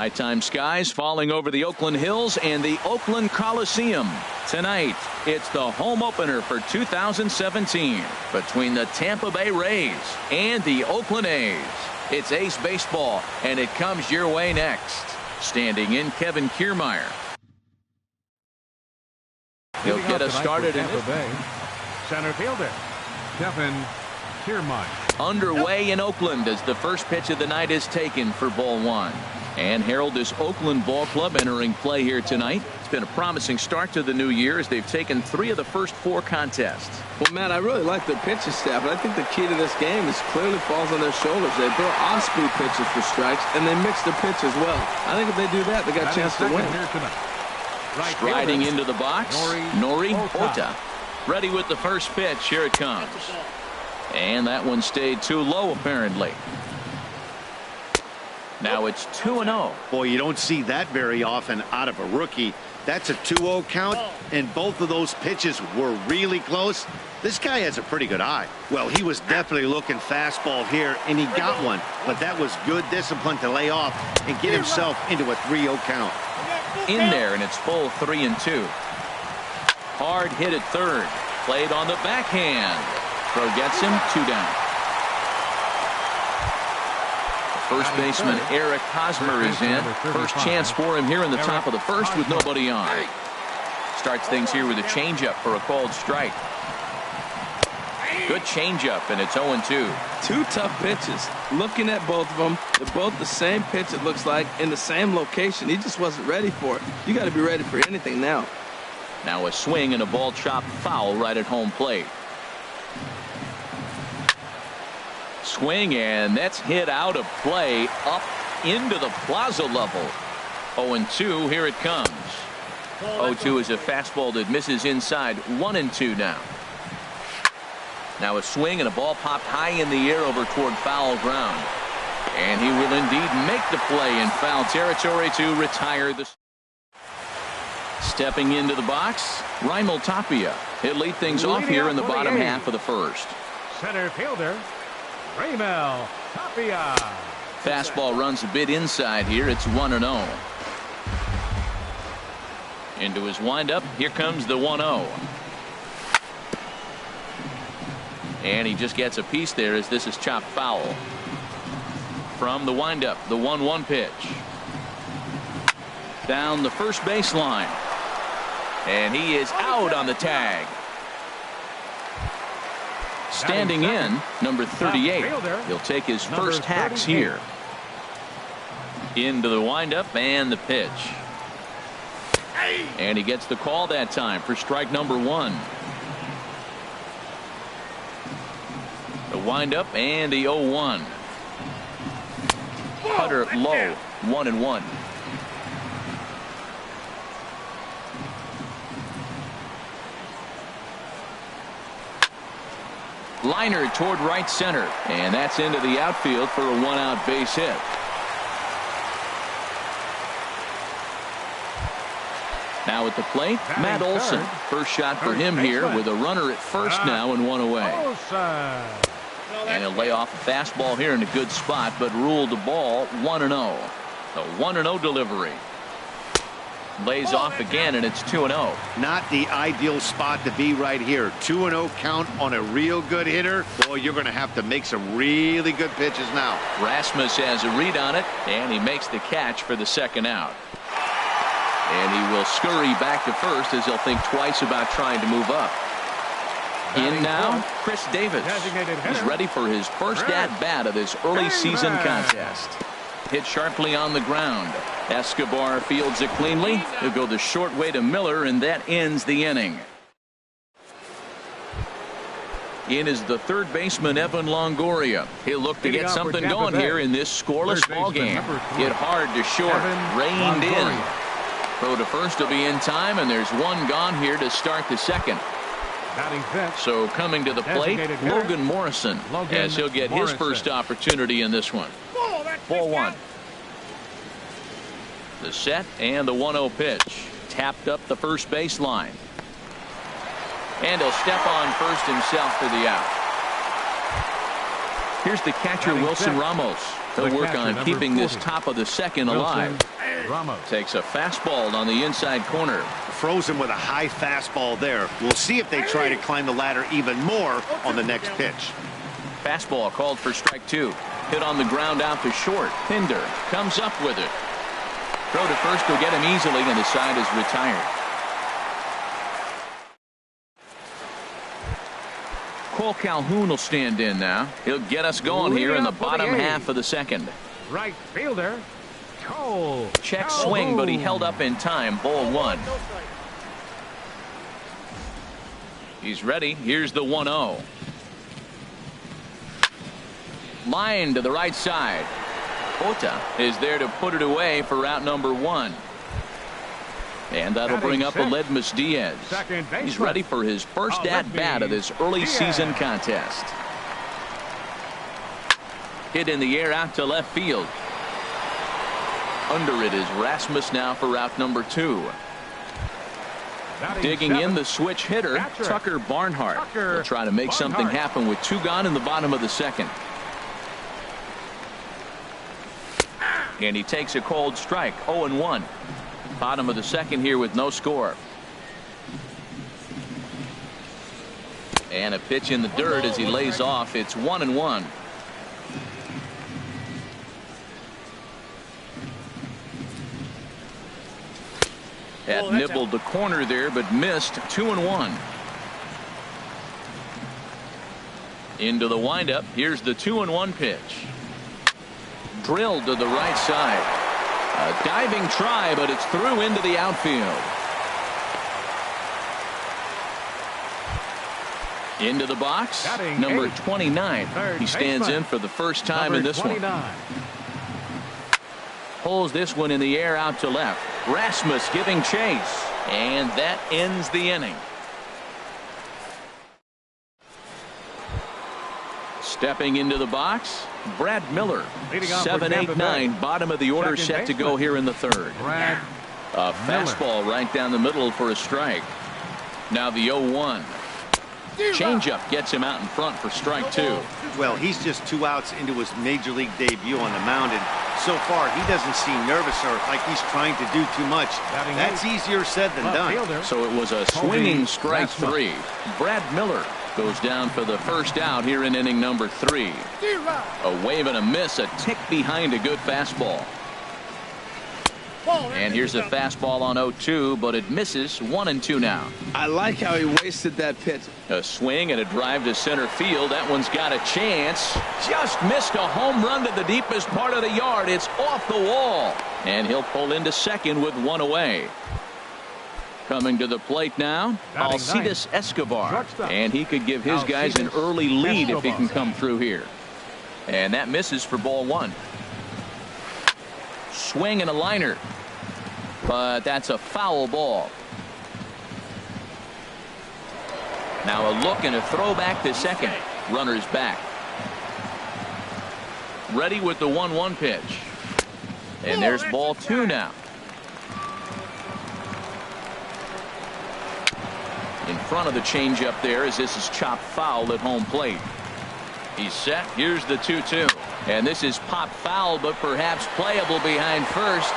Nighttime skies falling over the Oakland Hills and the Oakland Coliseum. Tonight, it's the home opener for 2017 between the Tampa Bay Rays and the Oakland A's. It's Ace Baseball, and it comes your way next. Standing in, Kevin Kiermaier. He'll get us started in Tampa Bay. Center fielder, Kevin Kiermaier. Underway in Oakland as the first pitch of the night is taken for ball one. And Harold, this Oakland ball club entering play here tonight. It's been a promising start to the new year as they've taken 3 of the first 4 contests. Well, Matt, I really like their pitching staff, but I think the key to this game is clearly falls on their shoulders. They throw off-speed pitches for strikes, and they mix their pitch as well. I think if they do that, they got a chance to win. Right Striding fielder, into the box, Nori Ota. Ready with the first pitch. Here it comes. And that one stayed too low, apparently. Now it's 2-0. Boy, you don't see that very often out of a rookie. That's a 2-0 count, and both of those pitches were really close. This guy has a pretty good eye. Well, he was definitely looking fastball here, and he got one. But that was good discipline to lay off and get himself into a 3-0 count. In there, and it's full 3-2. Hard hit at third. Played on the backhand. Throw gets him, 2 down. First baseman Eric Hosmer is in. First chance for him here in the top of the first with nobody on. Starts things here with a changeup for a called strike. Good changeup, and it's 0-2. 2 tough pitches. Looking at both of them, they're both the same pitch, it looks like, in the same location. He just wasn't ready for it. You got to be ready for anything now. Now a swing and a ball chopped foul right at home plate. Swing, and that's hit out of play up into the plaza level. 0-2. Here it comes. 0-2 is a fastball that misses inside. 1-2 now. Now a swing and a ball popped high in the air over toward foul ground. And he will indeed make the play in foul territory to retire the. Stepping into the box, Raimel Tapia. He'll lead things off here in the bottom half of the first. Center fielder, Raimel Tapia. Fastball runs a bit inside here. It's 1-0. Into his windup. Here comes the 1-0. And he just gets a piece there as this is chopped foul. From the windup, the 1-1 pitch. Down the first baseline. And he is out on the tag. Standing in, number 38. He'll take his first hacks here. Into the windup and the pitch. And he gets the call that time for strike number 1. The windup and the 0-1. Cutter low, 1-1. Liner toward right center, and that's into the outfield for a 1-out base hit. Now at the plate, Matt Olson. First shot for him here with a runner at first now and 1 away. And he'll lay off a fastball here in a good spot, but ruled the ball 1-0. The 1-0 delivery. Lays off again, and it's 2-0. Not the ideal spot to be right here. 2-0 count on a real good hitter. Boy, you're going to have to make some really good pitches now. Rasmus has a read on it, and he makes the catch for the second out. And he will scurry back to first as he'll think twice about trying to move up. In now, Chris Davis. He's ready for his first at-bat of this early season contest. Hit sharply on the ground. Escobar fields it cleanly. He'll go the short way to Miller, and that ends the inning. In is the third baseman, Evan Longoria. He'll look to get something going here in this scoreless ball game. Hit hard to short, reined in. Throw to first will be in time, and there's one gone here to start the second. So coming to the plate, Logan Morrison, as he'll get his first opportunity in this one. Ball 1. The set and the 1-0 pitch. Tapped up the first baseline. And he'll step on first himself for the out. Here's the catcher, Wilson Ramos. He'll work on keeping this top of the second alive. Ramos. Takes a fastball on the inside corner. Frozen with a high fastball there. We'll see if they try to climb the ladder even more on the next pitch. Fastball called for strike 2. Hit on the ground out to short. Pinder comes up with it. Throw to first will get him easily, and the side is retired. Cole Calhoun will stand in now. He'll get us going here in the bottom half of the second. Right fielder, Cole. Check swing, but he held up in time. Ball 1. He's ready. Here's the 1-0. Line to the right side. Ota is there to put it away for out number 1. And that'll bring up Aledmus Diaz. He's ready for his first at-bat of this early season contest. Hit in the air out to left field. Under it is Rasmus now for out number 2. Digging in the switch hitter, Tucker Barnhart. Will try to make something happen with 2 gone in the bottom of the second. And he takes a cold strike. 0-1. Bottom of the second here with no score. And a pitch in the dirt as he lays off. It's 1-1. Had nibbled the corner there, but missed. 2-1. Into the windup. Here's the 2-1 pitch. Drilled to the right side. A diving try, but it's through into the outfield. Into the box, number 29. He stands in for the first time in this one. Pulls this one in the air out to left. Rasmus giving chase, and that ends the inning. Stepping into the box, Brad Miller. 7, 8, 9, bottom of the order, set to go here in the third. A fastball right down the middle for a strike. Now the 0-1. Changeup gets him out in front for strike 2. Well, he's just 2 outs into his major league debut on the mound, and so far he doesn't seem nervous or like he's trying to do too much. That's easier said than done. So it was a swinging strike 3. Brad Miller goes down for the first out here in inning number 3. A wave and a miss, a tick behind a good fastball. And here's a fastball on 0-2, but it misses. 1-2 now. I like how he wasted that pitch. A swing and a drive to center field. That one's got a chance. Just missed a home run to the deepest part of the yard. It's off the wall. And he'll pull into second with 1 away. Coming to the plate now, Alcides Escobar. And he could give his guys an early lead if he can come through here. And that misses for ball 1. Swing and a liner. But that's a foul ball. Now a look and a throw back to second. Runners back. Ready with the 1-1 pitch. And there's ball 2 now. In front of the changeup there as this is chopped foul at home plate. He's set. Here's the 2-2. And this is popped foul, but perhaps playable behind first.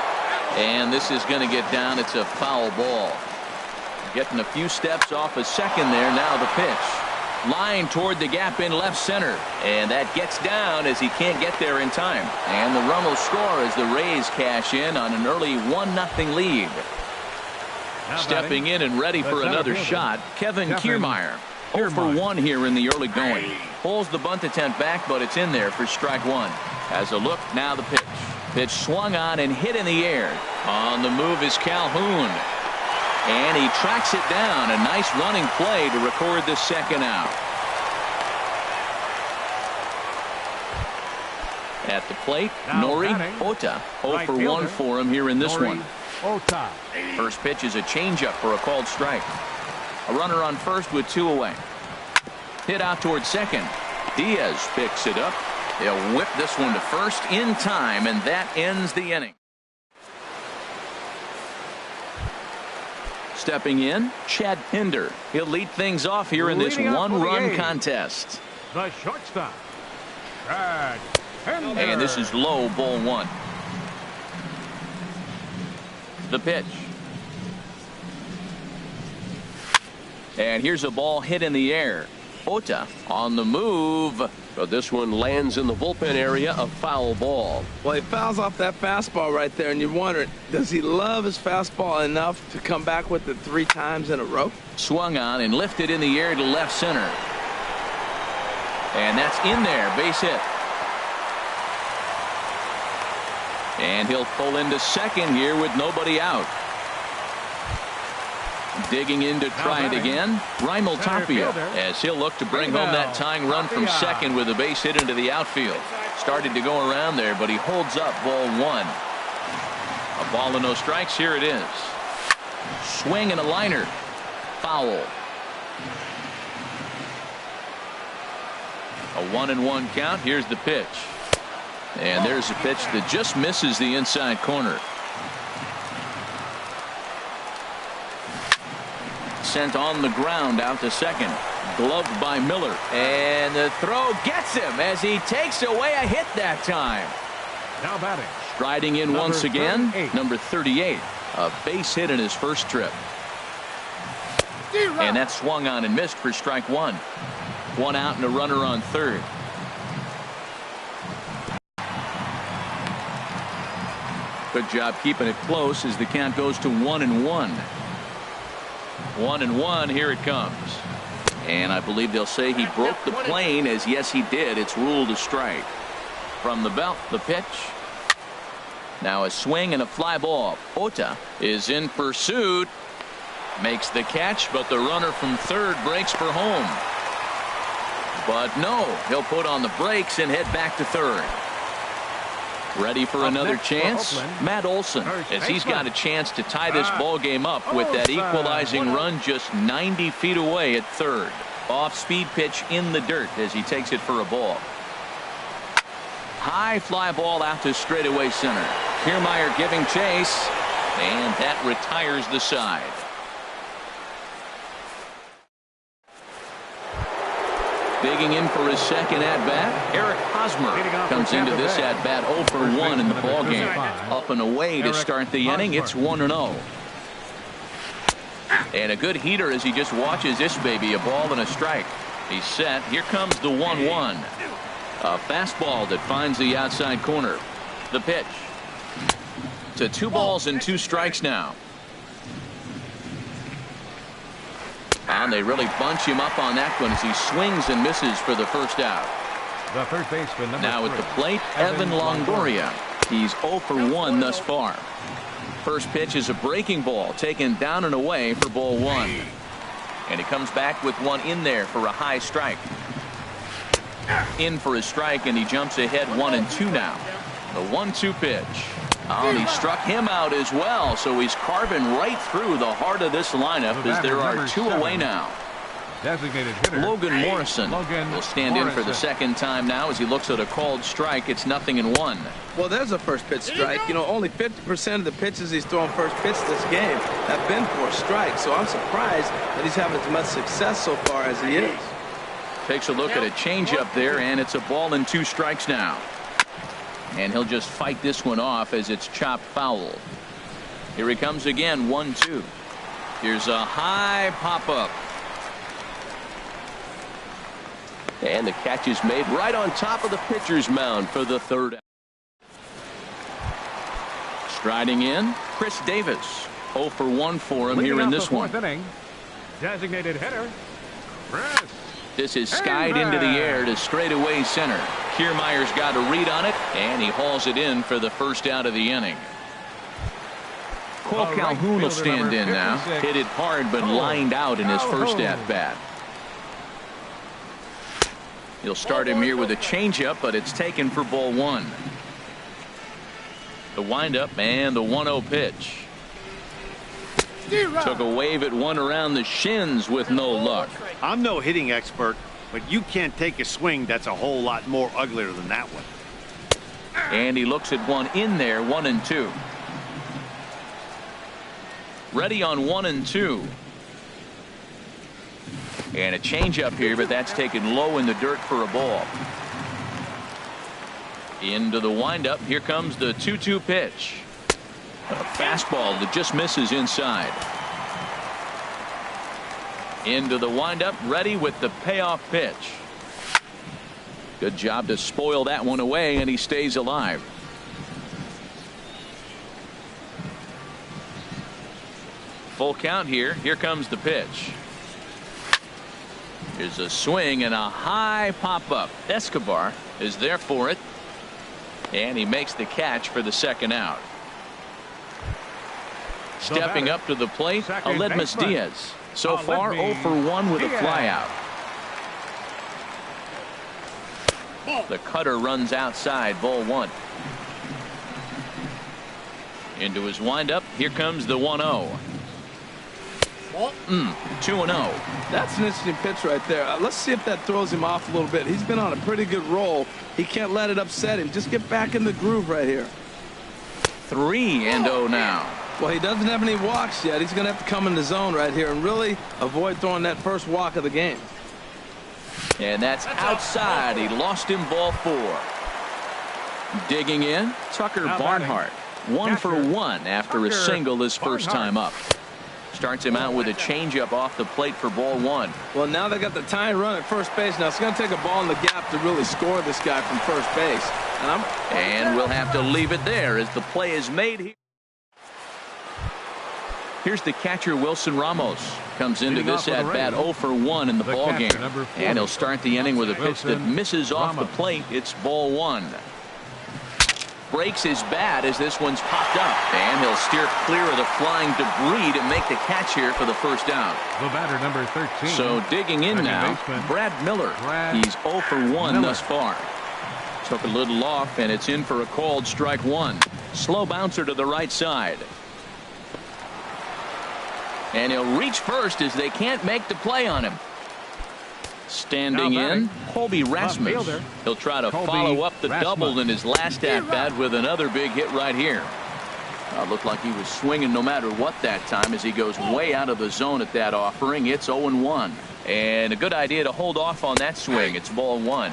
And this is going to get down. It's a foul ball. Getting a few steps off a second there. Now the pitch. Line toward the gap in left center. And that gets down as he can't get there in time. And the run will score as the Rays cash in on an early 1-0 lead. Stepping in and ready for another shot, Kevin Kiermaier. 0 for 1 here in the early going. Pulls the bunt attempt back, but it's in there for strike 1. Has a look, now the pitch. Pitch swung on and hit in the air. On the move is Calhoun. And he tracks it down. A nice running play to record the second out. At the plate, Nori Ota. 0 for 1 for him here in this one. First pitch is a changeup for a called strike. A runner on first with 2 away. Hit out towards second. Diaz picks it up. He'll whip this one to first in time, and that ends the inning. Stepping in, Chad Pinder. He'll lead things off here in this 1-run contest. The shortstop, Chad And this is low, ball one. The pitch. And here's a ball hit in the air. Ota on the move. But this one lands in the bullpen area, a foul ball. Well, he fouls off that fastball right there, and you're wondering, does he love his fastball enough to come back with it 3 times in a row? Swung on and lifted in the air to left center. And that's in there, base hit. And he'll pull into second here with nobody out. Digging in to try it again, Raimel Tapia, as he'll look to bring home that tying run from second with a base hit into the outfield. Started to go around there, but he holds up ball one. A ball and no strikes. Here it is. Swing and a liner. Foul. A 1-1 count. Here's the pitch. And there's a pitch that just misses the inside corner. Sent on the ground out to second. Gloved by Miller. And the throw gets him as he takes away a hit that time. Now batting. Striding in once again, number 38. A base hit in his first trip. And that swung on and missed for strike one. One out and a runner on third. Good job keeping it close as the count goes to 1-1. 1-1. Here it comes. And I believe they'll say he broke the plane, as yes he did. It's ruled a strike. From the belt, the pitch. Now a swing and a fly ball. Ota is in pursuit. Makes the catch, but the runner from third breaks for home. But no, he'll put on the brakes and head back to third. Ready for another chance? Matt Olson, as he's got a chance to tie this ball game up with that equalizing run just 90 feet away at third. Off-speed pitch in the dirt as he takes it for a ball. High fly ball out to straightaway center. Kiermaier giving chase, and that retires the side. Digging in for his second at-bat, Eric Hosmer comes into this at-bat 0 for 1 in the ballgame. Up and away to start the inning. It's 1-0. And a good heater as he just watches this baby. A ball and a strike. He's set. Here comes the 1-1. A fastball that finds the outside corner. The pitch. To 2 balls and 2 strikes now. And they really bunch him up on that one as he swings and misses for the first out. The third baseman, now at the plate, Evan Longoria. He's 0 for 1 thus far. First pitch is a breaking ball taken down and away for ball 1. And he comes back with one in there for a high strike. In for his strike, and he jumps ahead 1-2 now. The 1-2 pitch. Oh, and he struck him out as well, so he's carving right through the heart of this lineup as there are 2 away now. Designated hitter, Logan Morrison will stand in for the second time now as he looks at a called strike. It's 0-1. Well, there's a first pitch strike. You know, only 50% of the pitches he's throwing first pitch this game have been for strikes, so I'm surprised that he's having as much success so far as he is. Takes a look at a changeup there, and it's a ball and 2 strikes now. And he'll just fight this one off as it's chopped foul. Here he comes again, 1-2. Here's a high pop-up. And the catch is made right on top of the pitcher's mound for the third. Striding in, Chris Davis. 0 for 1 for him here in this one. Inning, designated hitter, Chris. This is skied into the air to straightaway center. Kiermaier's got a read on it, and he hauls it in for the first out of the inning. Cole Calhoun will stand in now. Hit it hard, but lined out in his first at-bat. He'll start him here with a changeup, but it's taken for ball 1. The windup and the 1-0 pitch. Took a wave at one around the shins with no luck. I'm no hitting expert, but you can't take a swing that's a whole lot more uglier than that one. And he looks at one in there, 1-2. Ready on 1-2. And a changeup here, but that's taken low in the dirt for a ball. Into the windup. Here comes the 2-2 pitch. A fastball that just misses inside. Into the windup, ready with the payoff pitch. Good job to spoil that one away, and he stays alive. Full count here. Here comes the pitch. Here's a swing and a high pop-up. Escobar is there for it, and he makes the catch for the second out. Stepping up to the plate, Aledmus Diaz. So far, 0 for 1 with a flyout. The cutter runs outside, ball 1. Into his windup. Here comes the 1-0. 2-0. That's an interesting pitch right there. Let's see if that throws him off a little bit. He's been on a pretty good roll. He can't let it upset him. Just get back in the groove right here. 3-0 now. Well, he doesn't have any walks yet. He's going to have to come in the zone right here and really avoid throwing that first walk of the game. And that's outside. He lost him, ball 4. Digging in, Tucker Barnhart. 1 for 1 after a single his first time up. Starts him out with a changeup off the plate for ball 1. Well, now they got the tying run at first base. Now it's going to take a ball in the gap to really score this guy from first base. And we'll have to leave it there as the play is made here. Here's the catcher, Wilson Ramos. Comes into this at bat 0 for 1 in the ball game. And he'll start the inning with a pitch that misses off the plate. It's ball 1. Breaks his bat as this one's popped up. And he'll steer clear of the flying debris to make the catch here for the first out. The batter, number 13. So digging in now, Brad Miller. He's 0 for 1 thus far. Took a little off, and it's in for a called strike 1. Slow bouncer to the right side. And he'll reach first as they can't make the play on him. Standing in, Colby Rasmus. He'll try to follow up the double in his last at-bat with another big hit right here. Looked like he was swinging no matter what that time as he goes way out of the zone at that offering. It's 0-1. And a good idea to hold off on that swing. It's ball 1.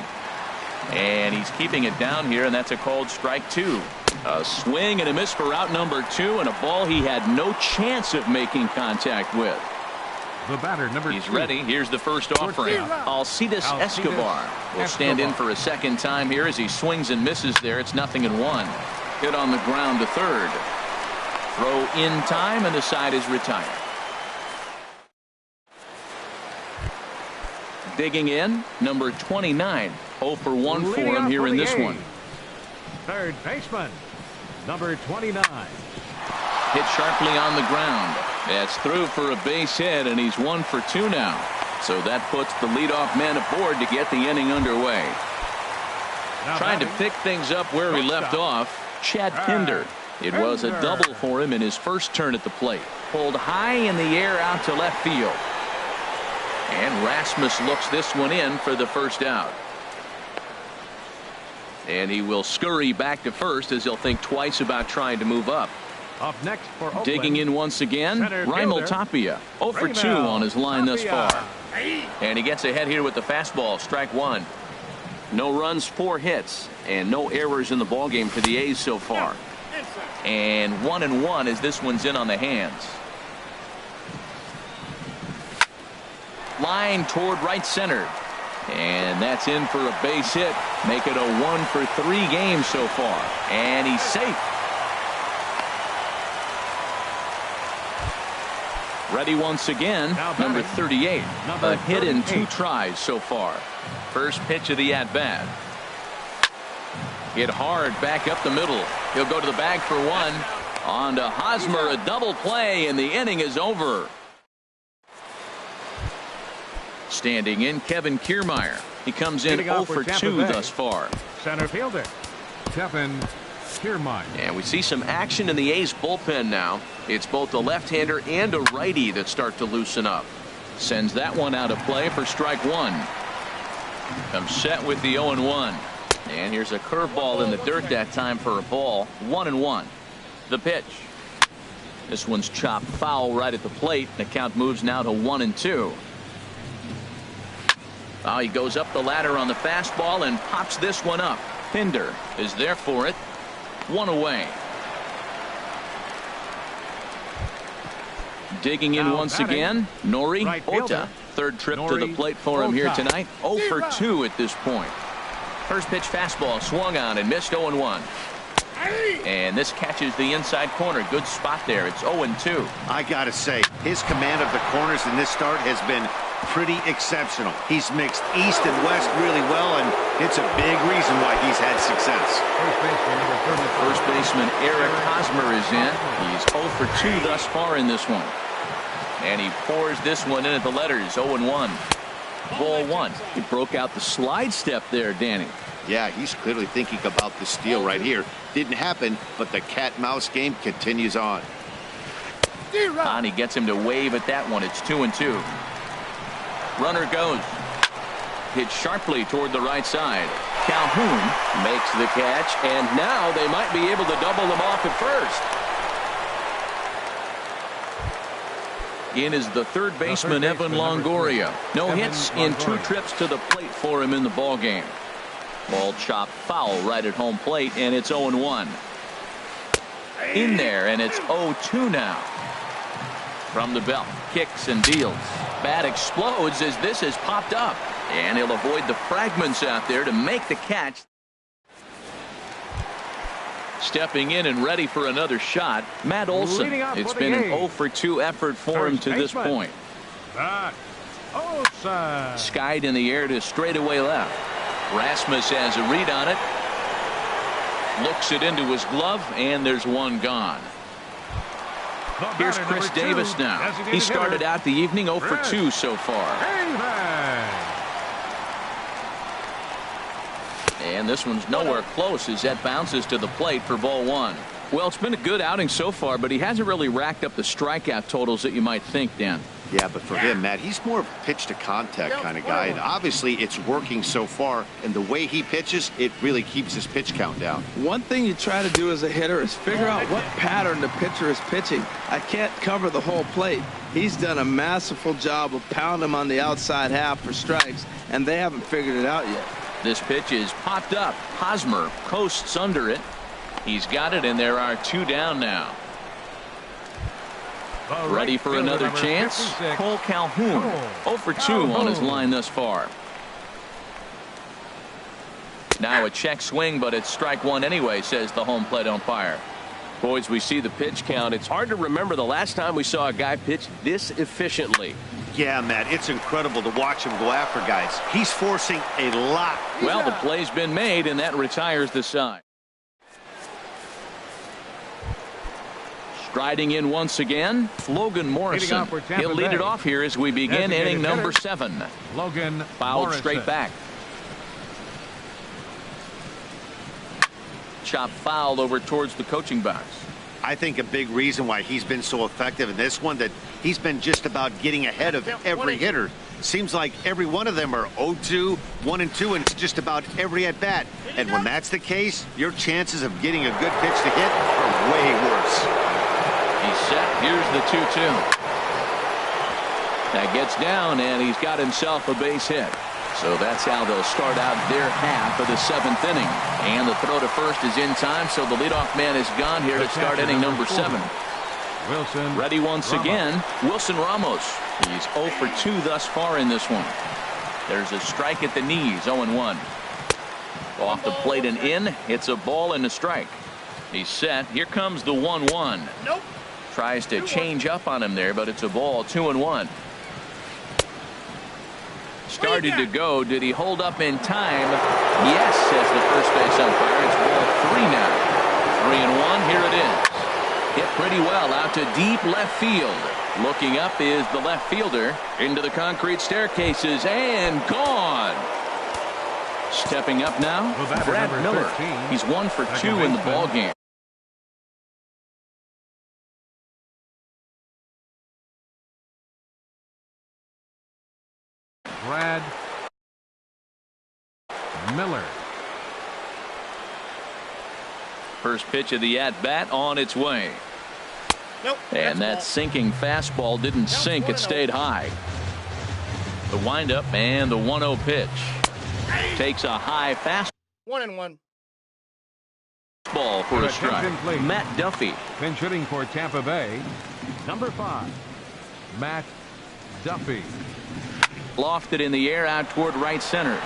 And he's keeping it down here, and that's a called strike 2. A swing and a miss for out number 2, and a ball he had no chance of making contact with. The batter, number 2. He's ready. Here's the first offering. Alcides Escobar will stand in for a second time here as he swings and misses there. It's 0-1. Hit on the ground to third. Throw in time, and the side is retired. Digging in, number 29. 0 for 1 for him here in this one. Third baseman, number 29. Hit sharply on the ground. That's through for a base hit, and he's 1 for 2 now. So that puts the leadoff man aboard to get the inning underway. Trying to pick things up where he left off, Chad Pinder. It was a double for him in his first turn at the plate. Pulled high in the air out to left field. And Rasmus looks this one in for the first out. And he will scurry back to first as he'll think twice about trying to move up. Up next for Oakland. Digging in once again, Raimel Tapia. 0 for 2 on his line thus far. And he gets ahead here with the fastball, strike 1. No runs, 4 hits, and no errors in the ballgame for the A's so far. And 1-1 as this one's in on the hands. Line toward right center. And that's in for a base hit. Make it a 1 for 3 game so far. And he's safe. Ready once again, number 38. A hit in 2 tries so far. First pitch of the at-bat. Hit hard back up the middle. He'll go to the bag for 1. On to Hosmer, a double play, and the inning is over. Standing in, Kevin Kiermaier. He comes in 0 for 2 thus far. Center fielder, Kevin Kiermaier. And we see some action in the A's bullpen now. It's both a left-hander and a righty that start to loosen up. Sends that one out of play for strike 1. Comes set with the 0-1. And here's a curveball in the dirt that time for a ball. 1-1. The pitch. This one's chopped foul right at the plate. The count moves now to 1-2. He goes up the ladder on the fastball and pops this one up. Pinder is there for it. One away. Digging in once again, Nori Ota. Third trip to the plate for him here tonight. 0 for 2 at this point. First pitch fastball swung on and missed. 0-1. And this catches the inside corner. Good spot there. It's 0-2. I gotta say, his command of the corners in this start has been pretty exceptional. He's mixed east and west really well, and it's a big reason why he's had success. First baseman Eric Hosmer is in. He's 0 for 2 thus far in this one. And he pours this one in at the letters. 0-1. Ball 1. He broke out the slide step there, Danny. Yeah, he's clearly thinking about the steal right here. Didn't happen, but the cat-mouse game continues on. And he gets him to wave at that one. It's 2-2. Runner goes. Hit sharply toward the right side. Calhoun makes the catch, and now they might be able to double them off at first. In is the third baseman, Evan Longoria. No hits in 2 trips to the plate for him in the ball game. Ball chopped foul right at home plate, and it's 0-1. In there, and it's 0-2 now. From the belt, kicks and deals. Bat explodes as this has popped up, and he'll avoid the fragments out there to make the catch. Stepping in and ready for another shot, Matt Olson. It's been an 0 for 2 effort for him to this point. Skied in the air to straightaway left. Rasmus has a read on it. Looks it into his glove, and there's one gone. Here's Chris Davis now. He started out the evening 0 for 2 so far. And this one's nowhere close as that bounces to the plate for ball 1. Well, it's been a good outing so far, but he hasn't really racked up the strikeout totals that you might think, Dan. Yeah, but for him, Matt, he's more of a pitch-to-contact kind of guy, and obviously it's working so far, and the way he pitches, it really keeps his pitch count down. One thing you try to do as a hitter is figure out what pattern the pitcher is pitching. I can't cover the whole plate. He's done a masterful job of pounding him on the outside half for strikes, and they haven't figured it out yet. This pitch is popped up. Hosmer coasts under it. He's got it, and there are 2 down now. Ready for another chance? Cole Calhoun, 0 for 2 on his line thus far. Now a check swing, but it's strike 1 anyway, says the home plate umpire. Boys, we see the pitch count. It's hard to remember the last time we saw a guy pitch this efficiently. Yeah, Matt, it's incredible to watch him go after guys. He's forcing a lot. Well, the play's been made, and that retires the side. Striding in once again, Logan Morrison. He'll lead it off here as we begin inning number 7. Logan fouled straight back. Chop fouled over towards the coaching box. I think a big reason why he's been so effective in this one, that he's been just about getting ahead of every hitter. Seems like every one of them are 0-2, 1-2, and it's just about every at-bat. And when that's the case, your chances of getting a good pitch to hit are way worse. He's set. Here's the 2-2. That gets down, and he's got himself a base hit. So that's how they'll start out their half of the 7th inning. And the throw to first is in time, so the leadoff man is gone here to start inning number 7. Wilson ready once again. Wilson Ramos. He's 0 for 2 thus far in this one. There's a strike at the knees. 0-1. Off the plate and in. It's a ball and a strike. He's set. Here comes the 1-1. Nope. Tries to change up on him there, but it's a ball. 2-1. Started to go. Did he hold up in time? Yes, says the first base umpire. It's ball 3 now. 3-1. Here it is. Hit pretty well out to deep left field. Looking up is the left fielder into the concrete staircases and gone. Stepping up now, Brad Miller. He's 1 for 2 in the ball game. Brad Miller. First pitch of the at-bat on its way. Nope. And that sinking fastball didn't sink. It stayed high. The windup and the 1-0 pitch. Takes a high fastball. 1-1. Ball for a strike. Please. Matt Duffy. Pinch hitting for Tampa Bay, number 5, Matt Duffy. Lofted in the air out toward right center.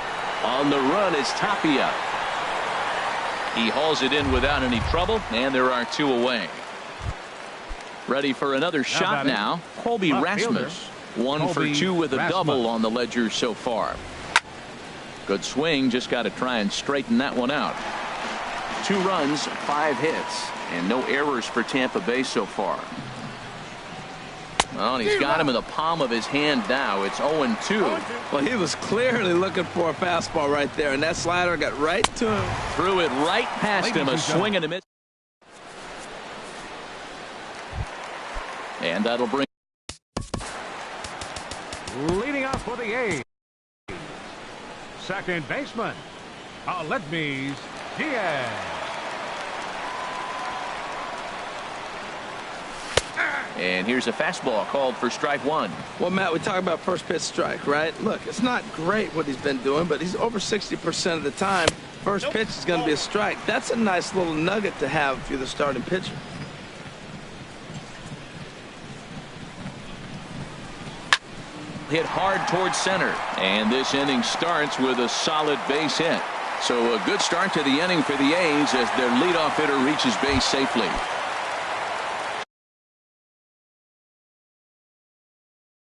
On the run is Tapia. He hauls it in without any trouble, and there are 2 away. Ready for another shot now. Colby Rasmus. 1 for 2 with a double on the ledger so far. Good swing, just got to try and straighten that one out. 2 runs, 5 hits, and no errors for Tampa Bay so far. Well, he's got him in the palm of his hand now. It's 0-2. Well, he was clearly looking for a fastball right there, and that slider got right to him. Threw it right past him, a swing and a miss. And that'll bring. Leading off for the A's, second baseman, Aledmys Diaz. And here's a fastball called for strike 1. Well, Matt, we talk about first pitch strike, right? Look, it's not great what he's been doing, but he's over 60% of the time. First pitch is going to be a strike. That's a nice little nugget to have if you're the starting pitcher. Hit hard towards center, and this inning starts with a solid base hit. So a good start to the inning for the A's as their leadoff hitter reaches base safely.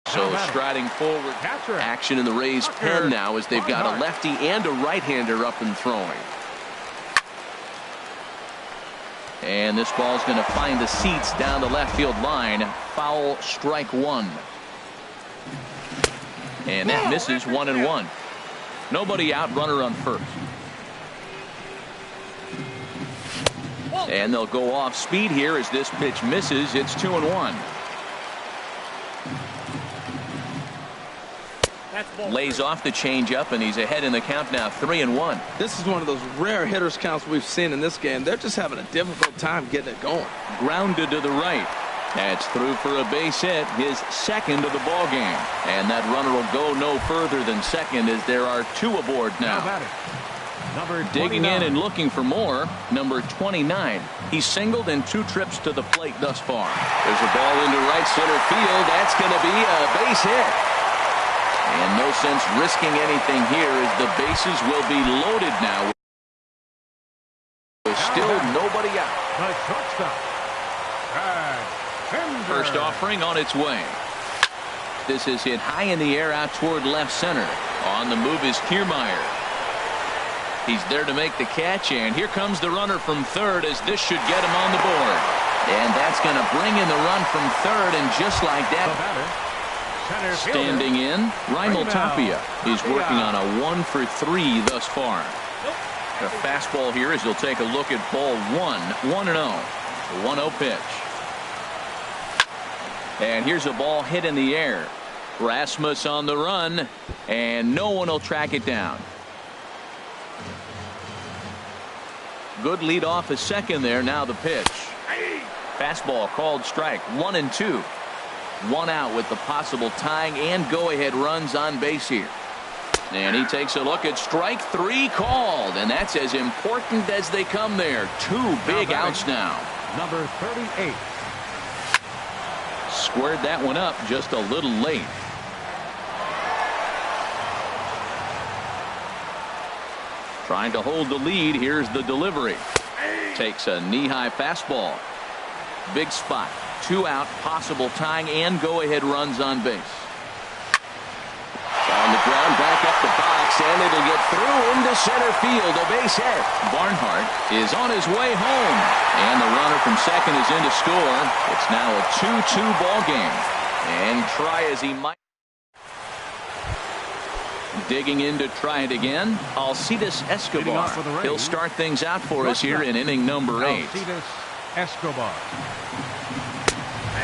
So striding forward, action in the Rays' pen now as they've got a lefty and a right-hander up and throwing. And this ball's going to find the seats down the left field line. Foul, strike 1. And that misses 1-1. Nobody out, runner on first. And they'll go off speed here as this pitch misses. It's 2-1. Lays off the changeup, and he's ahead in the count now, 3-1. This is one of those rare hitters counts we've seen in this game. They're just having a difficult time getting it going. Grounded to the right. That's through for a base hit, his second of the ball game. And that runner will go no further than second as there are 2 aboard now. Digging in and looking for more, number 29. He's singled in 2 trips to the plate thus far. There's a ball into right center field. That's going to be a base hit. And no sense risking anything here as the bases will be loaded now. There's still nobody out. The shortstop, First offering on its way. This is hit high in the air out toward left center. On the move is Kiermaier. He's there to make the catch, and here comes the runner from third as this should get him on the board. And that's going to bring in the run from third, and just like that, standing in, Raimel Tapia. He's working on a 1 for 3 thus far. The fastball here as he'll take a look at ball 1, 1-0. 1-0 pitch. And here's a ball hit in the air. Rasmus on the run, and no one will track it down. Good lead off a second there. Now the pitch. Fastball called strike. 1-2. 1 out with the possible tying and go-ahead runs on base here. And he takes a look at strike 3 called, and that's as important as they come there. 2 big outs now. Number 38. Squared that one up just a little late. Trying to hold the lead. Here's the delivery. Takes a knee-high fastball. Big spot. 2 out, possible tying and go-ahead runs on base. On the ground, back up the box, and it'll get through into center field. A base hit. Barnhart is on his way home, and the runner from second is in to score. It's now a 2-2 ball game. And try as he might. Digging in to try it again, Alcides Escobar. He'll start things out for us here in inning number 8. Alcides Escobar.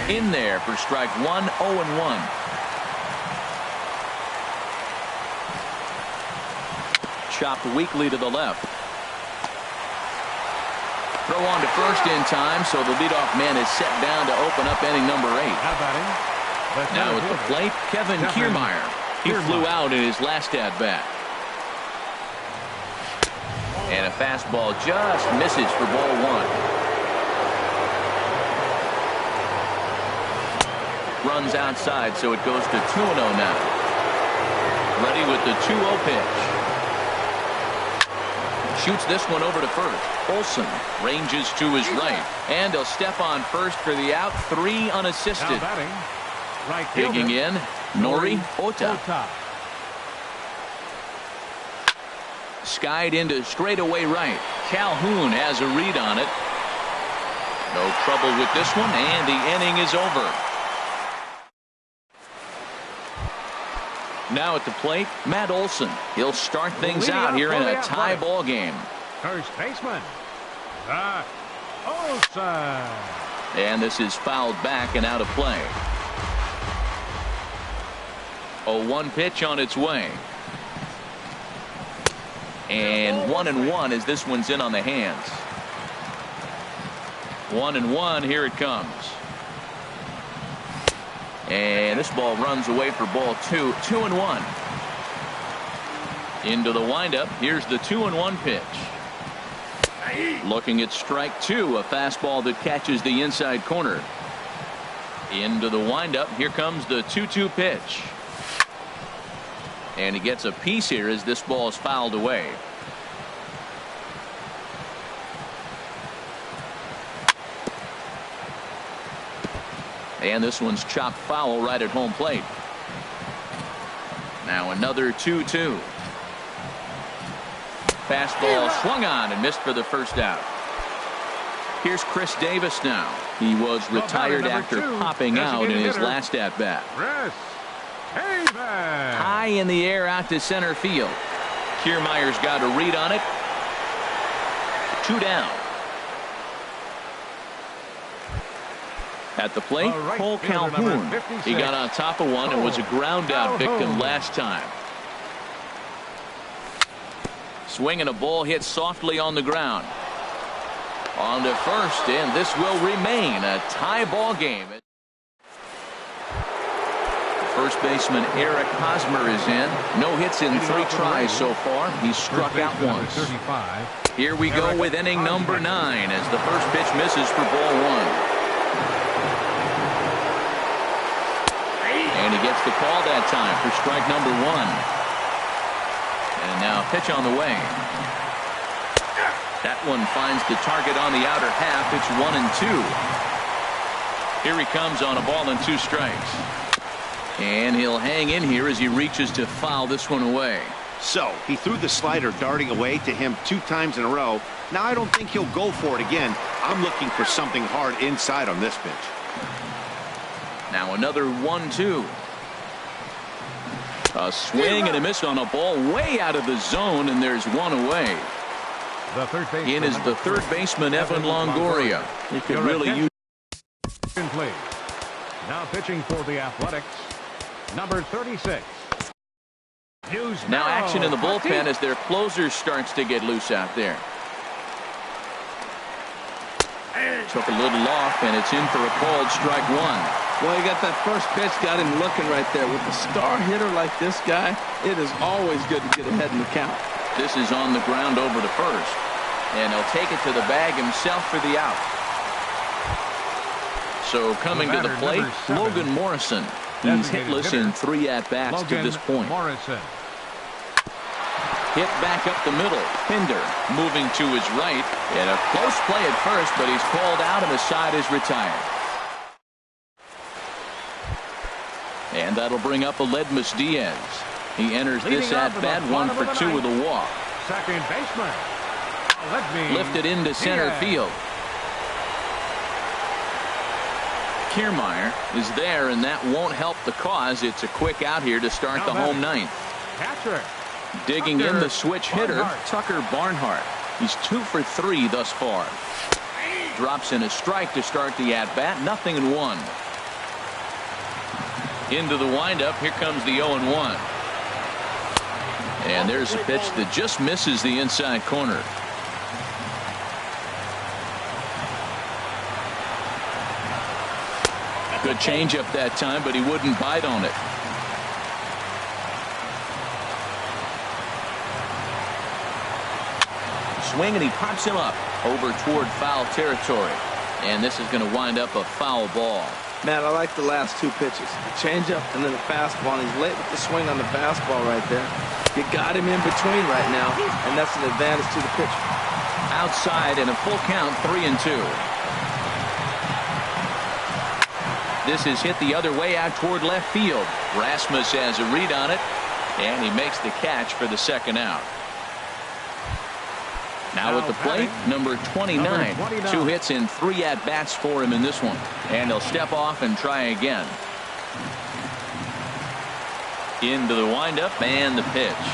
In there for strike 1, 0-1. Chopped weakly to the left. Throw on to first in time, so the leadoff man is set down to open up inning number 8. Now at the plate, Kevin Kiermaier. He flew out in his last at-bat. And a fastball just misses for ball one. Runs outside, so it goes to 2-0 now. Ready with the 2-0 pitch. Shoots this one over to first. Olsen ranges to his right. And he'll step on first for the out. 3 unassisted. Now batting, right Digging in, Nori Ota. Skied into straightaway right. Calhoun has a read on it. No trouble with this one, and the inning is over. Now at the plate, Matt Olson. He'll start things out here in a tie ball game. First baseman, Olsen. And this is fouled back and out of play. A 1 pitch on its way. And 1-1 as this one's in on the hands. 1-1, here it comes. And this ball runs away for ball 2. 2-1. Into the windup. Here's the 2-1 pitch. Looking at strike 2. A fastball that catches the inside corner. Into the windup. Here comes the 2-2 pitch. And he gets a piece here as this ball is fouled away. And this one's chopped foul right at home plate. Now another 2-2. Fastball swung on and missed for the first out. Here's Chris Davis now. He was retired after popping out in his last at-bat. High in the air out to center field. Kiermaier's got a read on it. 2 down. At the plate, Cole Calhoun. He got on top of one and was a ground out victim last time. Swinging a ball hit softly on the ground. On to first, and this will remain a tie ball game. First baseman Eric Hosmer is in. No hits in 3 tries so far. He's struck out once. Here we go with inning number 9 as the first pitch misses for ball 1. And he gets the call that time for strike number 1. And now pitch on the way. That one finds the target on the outer half. It's 1-2. Here he comes on a ball and 2 strikes. And he'll hang in here as he reaches to foul this one away. So he threw the slider darting away to him 2 times in a row. Now I don't think he'll go for it again. I'm looking for something hard inside on this pitch. Now another 1-2. A swing and a miss on a ball way out of the zone, and there's one away. In is the third baseman, Evan Longoria. He could really use. Now pitching for the Athletics, number 36. Now action in the bullpen as their closer starts to get loose out there. Took a little off, and it's in for a called strike 1. Well, he got that first pitch, got him looking right there. With a star hitter like this guy, it is always good to get ahead in the count. This is on the ground over to first. And he'll take it to the bag himself for the out. So coming to the plate, Logan Morrison. He's hitless in 3 at-bats to this point. Hit back up the middle. Pinder moving to his right. And a close play at first, but he's called out and the side is retired. And that'll bring up Aledmus Diaz. He enters this at-bat 1 for 2 with a walk. Second baseman. Lifted into center field. Kiermaier is there, and that won't help the cause. It's a quick out here to start the home 9th. Digging in the switch hitter, Tucker Barnhart. He's 2 for 3 thus far. Drops in a strike to start the at-bat. 0-1. Into the windup. Here comes the 0-1. And there's a pitch that just misses the inside corner. Good changeup that time, but he wouldn't bite on it. swing, and he pops him up over toward foul territory. And this is going to wind up a foul ball. Matt, I like the last two pitches. The changeup and then the fastball. And he's late with the swing on the fastball right there. You got him in between right now, and that's an advantage to the pitcher. Outside and a full count, 3-2. This is hit the other way out toward left field. Rasmus has a read on it, and he makes the catch for the second out. Now at the plate, number 29. 2 hits and 3 at-bats for him in this one. And he'll step off and try again. Into the windup and the pitch.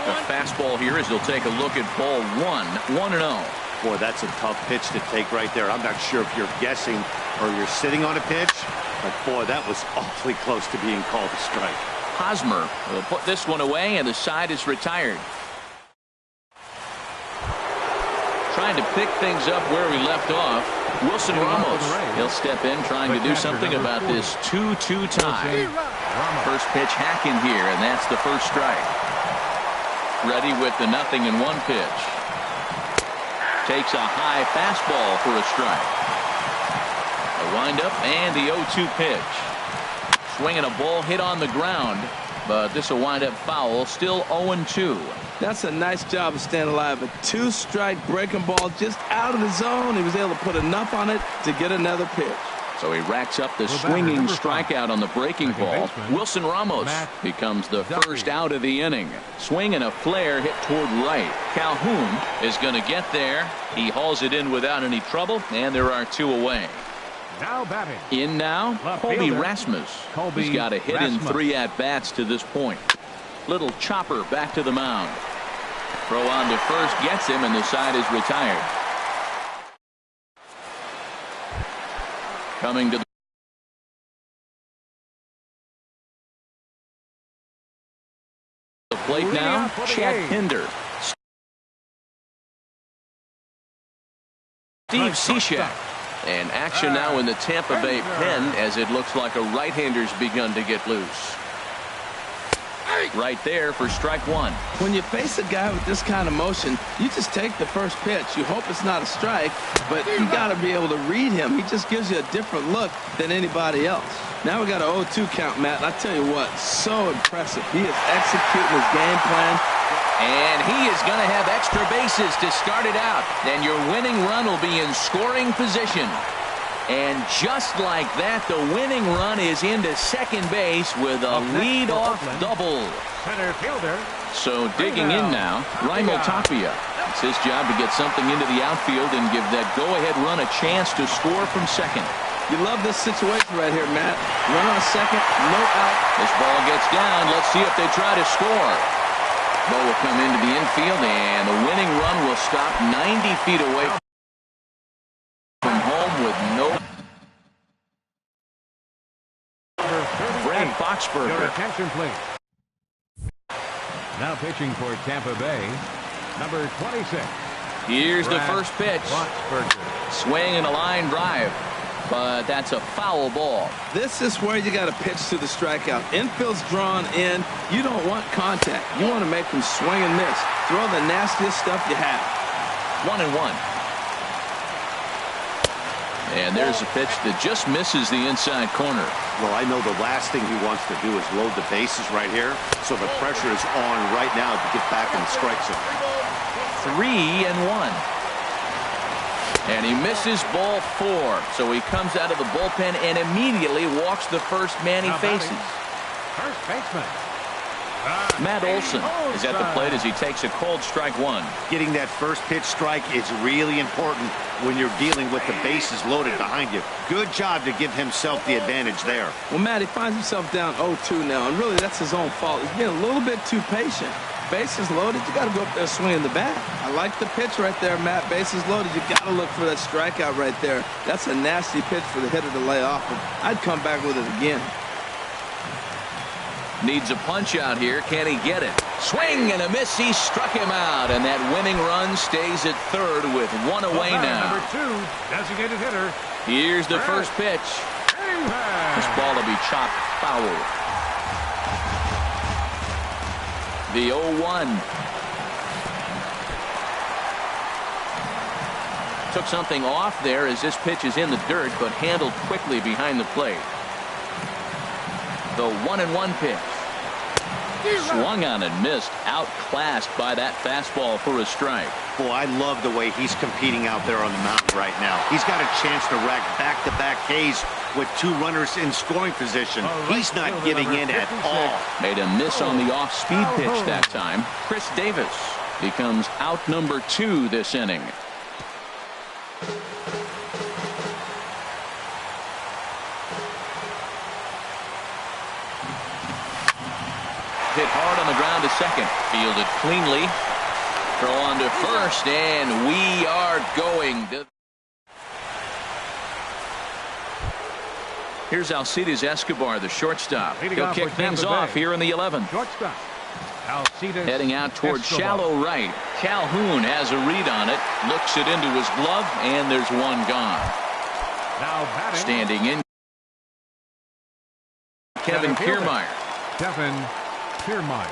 The fastball here as he'll take a look at ball 1, 1-0. Boy, that's a tough pitch to take right there. I'm not sure if you're guessing or you're sitting on a pitch, but boy, that was awfully close to being called a strike. Hosmer will put this one away, and the side is retired. Trying to pick things up where we left off. Wilson Ramos. He'll step in trying to do something about this 2-2 tie. First pitch hacking here, and that's the first strike. Ready with the 0-1 pitch. Takes a high fastball for a strike. A windup and the 0-2 pitch. Swinging a ball hit on the ground, but this will wind up foul. Still 0-2. That's a nice job of staying alive. A 2-strike breaking ball just out of the zone. He was able to put enough on it to get another pitch. So he racks up the swinging strikeout on the breaking ball. Wilson Ramos becomes the first out of the inning. Swing and a flare hit toward right. Calhoun is going to get there. He hauls it in without any trouble, and there are 2 away. Now batting. In now, Colby Rasmus. He's got a hit in 3 at-bats to this point. Little chopper back to the mound. Throw on to first gets him, and the side is retired. Coming to the plate now, Chad Pinder. Steve Cishek. And action now in the Tampa Bay pen as it looks like a right-hander's begun to get loose. Right there for strike 1. When you face a guy with this kind of motion, you just take the first pitch. You hope it's not a strike, but you got to be able to read him. He just gives you a different look than anybody else. Now we got an 0-2 count, Matt. And I tell you what, so impressive. He is executing his game plan. And he is going to have extra bases to start it out. Then your winning run will be in scoring position. And just like that, the winning run is into second base with a lead-off double. Center fielder. So digging in now, Raimel Tapia. It's his job to get something into the outfield and give that go-ahead run a chance to score from second. You love this situation right here, Matt. Run on second, no out. This ball gets down. Let's see if they try to score. Ball will come into the infield, and the winning run will stop 90 feet away from home with no. Brad Boxberger. Your attention, please. Now pitching for Tampa Bay, number 26. Here's the first pitch. Boxberger. Swing and a line drive, but that's a foul ball. This is where you got to pitch to the strikeout. Infield's drawn in. You don't want contact. You want to make them swing and miss. Throw the nastiest stuff you have. 1-1. And there's a pitch that just misses the inside corner. Well, I know the last thing he wants to do is load the bases right here, so the pressure is on right now to get back in the strike zone. 3-1. And he misses ball 4. So he comes out of the bullpen and immediately walks the first man he faces. First baseman. Matt Olson is at the plate as he takes a called strike 1. Getting that first pitch strike is really important when you're dealing with the bases loaded behind you. Good job to give himself the advantage there. Well, Matt, he finds himself down 0-2 now, and really that's his own fault. He's being a little bit too patient. Bases loaded, you got to go up there swinging the bat. I like the pitch right there, Matt. Bases loaded, you got to look for that strikeout right there. That's a nasty pitch for the hitter to lay off, and I'd come back with it again. Needs a punch out here. Can he get it? Swing and a miss. He struck him out, and that winning run stays at third with 1 away now. Number 2, designated hitter. Here's the first pitch. This ball will be chopped foul. The 0-1. took something off there as this pitch is in the dirt, but handled quickly behind the plate. The 1-1 pitch. Swung on and missed. Outclassed by that fastball for a strike. Boy, I love the way he's competing out there on the mound right now. He's got a chance to rack back-to-back Ks with 2 runners in scoring position. He's not giving in at all. Made a miss on the off-speed pitch that time. Chris Davis becomes out number 2 this inning. Hit hard on the ground to second. Fielded cleanly. Throw on to first, and we are going to... Here's Alcides Escobar, the shortstop. He'll kick things off here in the 11th. Shortstop. Alcides Heading out towards Escobar. shallow right. Calhoun has a read on it. Looks it into his glove, and there's one gone. Now batting. Standing in, Kevin Kiermaier. Kevin Kiermaier.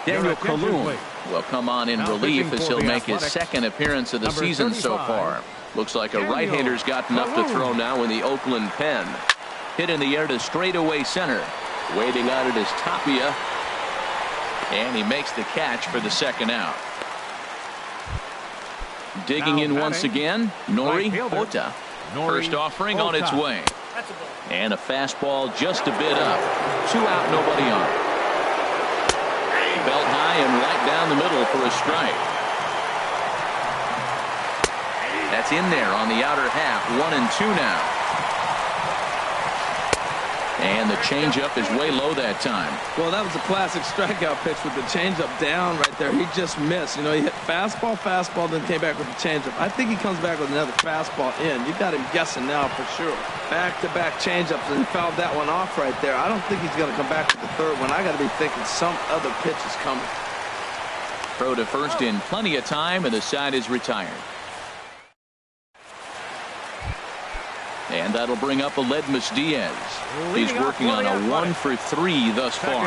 Daniel Calhoun will come on in relief as he'll make his second appearance of the season so far. Looks like a right-hander's got enough to throw now in the Oakland pen. Hit in the air to straightaway center. Waiting on it is Tapia. And he makes the catch for the second out. Digging in once again, Nori Ota. First offering on its way. And a fastball just a bit up. 2 out, nobody on. Belt high and right down the middle for a strike. That's in there on the outer half. 1-2 now. And the changeup is way low that time. Well, that was a classic strikeout pitch with the changeup down right there. He just missed. You know, he hit fastball, then came back with the changeup. I think he comes back with another fastball in. You got him guessing now for sure. Back-to-back changeups, and he fouled that one off right there. I don't think he's going to come back with the third one. I got to be thinking some other pitch is coming. Throw to first in plenty of time, and the side is retired. And that'll bring up Aledmus Diaz. He's working on a 1 for 3 thus far.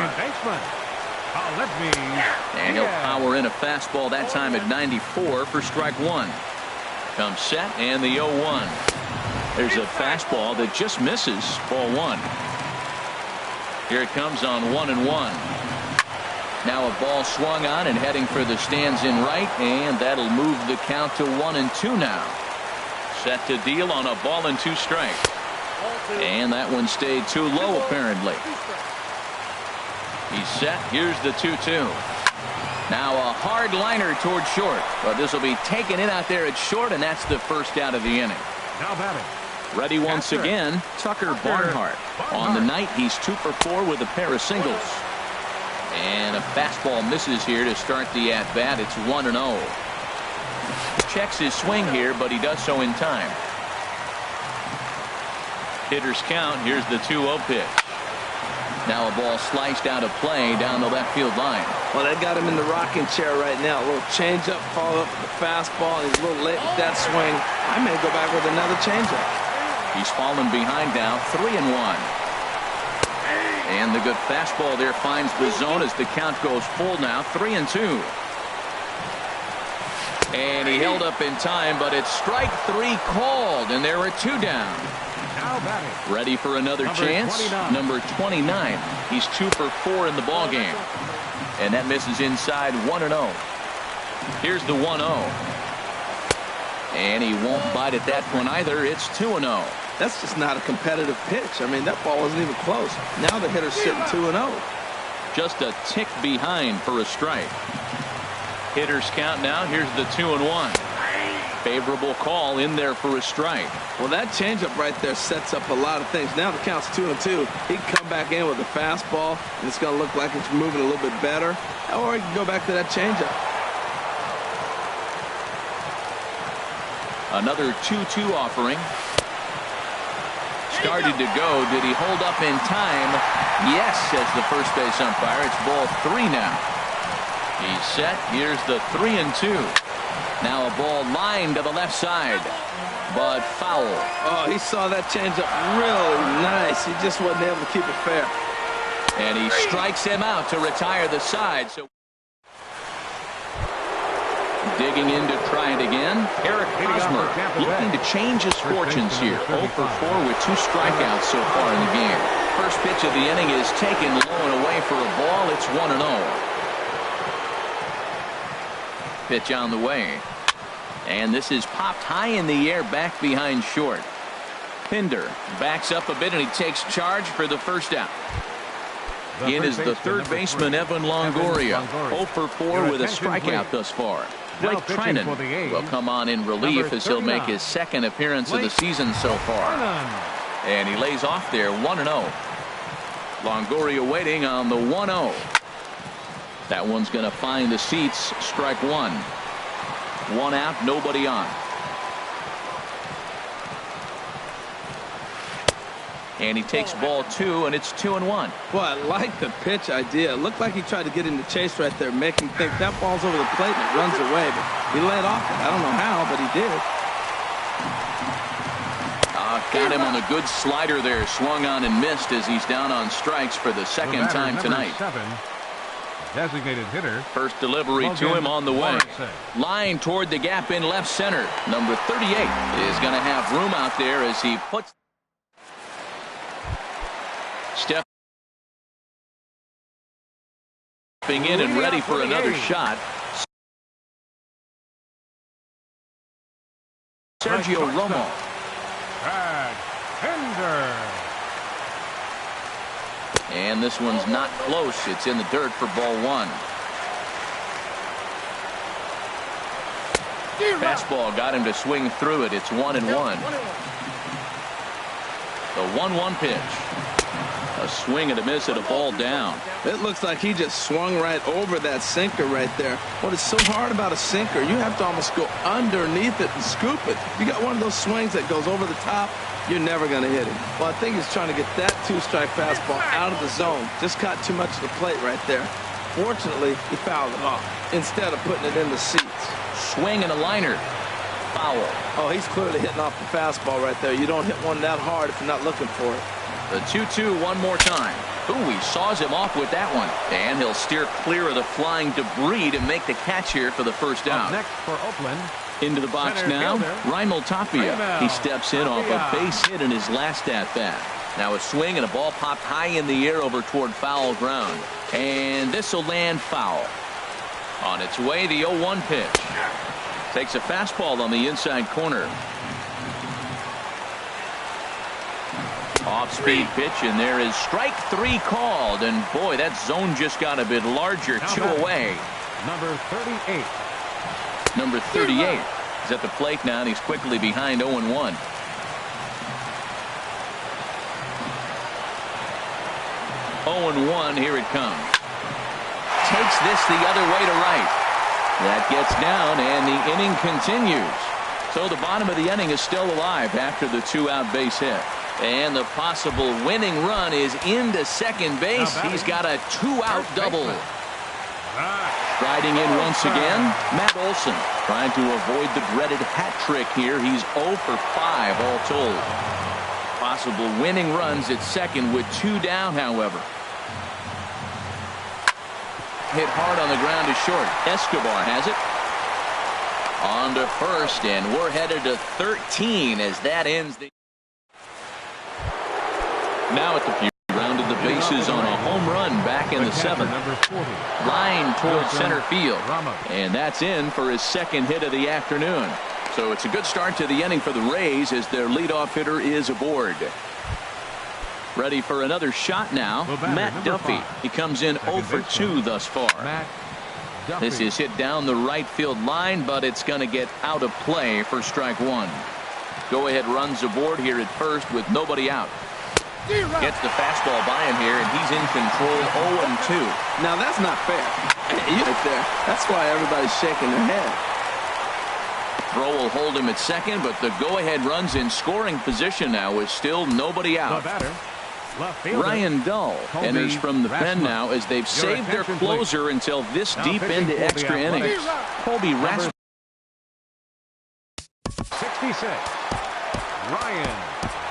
And he'll power in a fastball that time at 94 for strike 1. Comes set and the 0-1. There's a fastball that just misses, ball 1. Here it comes on 1-1. Now a ball swung on and heading for the stands in right, and that'll move the count to 1-2 now. Set to deal on a ball and 2 strikes. And that one stayed too low apparently. He's set. Here's the 2-2. Now a hard liner toward short. But this will be taken in out there at short, and that's the first out of the inning. Now batting. Ready once again, Tucker Barnhart. On the night, he's 2 for 4 with a pair of singles. And a fastball misses here to start the at-bat. It's 1-0. Checks his swing here, but he does so in time. Hitters count. Here's the 2-0 pitch. Now a ball sliced out of play down the left field line. Well, they got him in the rocking chair right now. A little changeup, follow up with the fastball. He's a little late with that swing. I may go back with another changeup. He's fallen behind now, 3-1. And the good fastball there finds the zone as the count goes full now, 3-2. And he held up in time, but it's strike 3 called, and there are 2 down. Now batting. Ready for another chance? 29. Number 29. He's 2 for 4 in the ball game. And that misses inside 1-0. Here's the 1-0. And he won't bite at that one either. It's 2-0. That's just not a competitive pitch. I mean, that ball wasn't even close. Now the hitter's sitting 2-0. Just a tick behind for a strike. Hitters count now. Here's the 2-1. Favorable call in there for a strike. Well, that changeup right there sets up a lot of things. Now the count's 2-2. He can come back in with a fastball, and it's going to look like it's moving a little bit better. Or he can go back to that changeup. Another 2-2 offering. Started to go. Did he hold up in time? Yes, says the first base umpire. It's ball 3 now. He's set. Here's the 3-2. Now a ball lined to the left side, but foul. Oh, he saw that changeup really nice. He just wasn't able to keep it fair. And he strikes him out to retire the side. So Digging in to try it again. Eric Hosmer looking to change his fortunes here. 0 for 4 with 2 strikeouts so far in the game. First pitch of the inning is taken low and away for a ball. It's 1-0. Pitch on the way. And this is popped high in the air back behind short. Pinder backs up a bit and he takes charge for the first out. In is the third baseman, Evan Longoria. 0 for 4 with a strikeout thus far. Blake Trinan will come on in relief as he'll make his second appearance of the season so far. And he lays off there 1-0. Longoria waiting on the 1-0. That one's going to find the seats. Strike one. 1 out, nobody on. And he takes ball 2, and it's 2-1. Well, I like the pitch idea. It looked like he tried to get into chase right there, make him think that ball's over the plate and it runs away. But he let off it. I don't know how, but he did. Got him on a good slider there. Swung on and missed as he's down on strikes for the second time tonight. Designated hitter. First delivery to him on the way. Line toward the gap in left center. Number 38 is going to have room out there as he puts. Stepping in and ready for another shot. Sergio Romo. And this one's not close. It's in the dirt for ball 1. Fastball got him to swing through it. It's 1-1. The 1-1 pitch. A swing and a miss at a ball down. It looks like he just swung right over that sinker right there. What is so hard about a sinker, you have to almost go underneath it and scoop it. You got one of those swings that goes over the top, you're never going to hit it. Well, I think he's trying to get that 2-strike fastball out of the zone. Just caught too much of the plate right there. Fortunately, he fouled it off instead of putting it in the seats. Swing and a liner. Foul. Oh, he's clearly hitting off the fastball right there. You don't hit one that hard if you're not looking for it. The 2-2 one more time. Ooh, he saws him off with that one. And he'll steer clear of the flying debris to make the catch here for the first out. Next for Oakland. Into the box now, Raimel Tapia. He steps in off a base hit in his last at-bat. Now a swing and a ball popped high in the air over toward foul ground. And this will land foul. On its way, the 0-1 pitch. Takes a fastball on the inside corner. Off-speed pitch, and there is strike 3 called. And boy, that zone just got a bit larger. 2 away. Number 38. Number 38 is at the plate now, and he's quickly behind 0-1. 0-1, here it comes. Takes this the other way to right. That gets down, and the inning continues. So the bottom of the inning is still alive after the 2-out base hit. And the possible winning run is into second base. He's got a 2-out double. Striding in once again, Matt Olson trying to avoid the dreaded hat trick here. He's 0 for 5 all told. Possible winning runs at second with 2 down, however. Hit hard on the ground to short. Escobar has it. On to first, and we're headed to 13 as that ends the. Now at the few, rounded the bases on a home run back in the 7th. Line towards center field. And that's in for his second hit of the afternoon. So it's a good start to the inning for the Rays as their leadoff hitter is aboard. Ready for another shot now, Matt Duffy. He comes in 0 for 2 thus far. This is hit down the right field line, but it's going to get out of play for strike 1. Go-ahead runs aboard here at first with nobody out. Gets the fastball by him here, and he's in control 0-2. Now, that's not fair. Right there. That's why everybody's shaking their head. Throw will hold him at second, but the go-ahead runs in scoring position now with still nobody out. Ryan Dull enters from the pen now as they've saved their closer until this deep into extra innings. Colby Rasmussen. 66. Ryan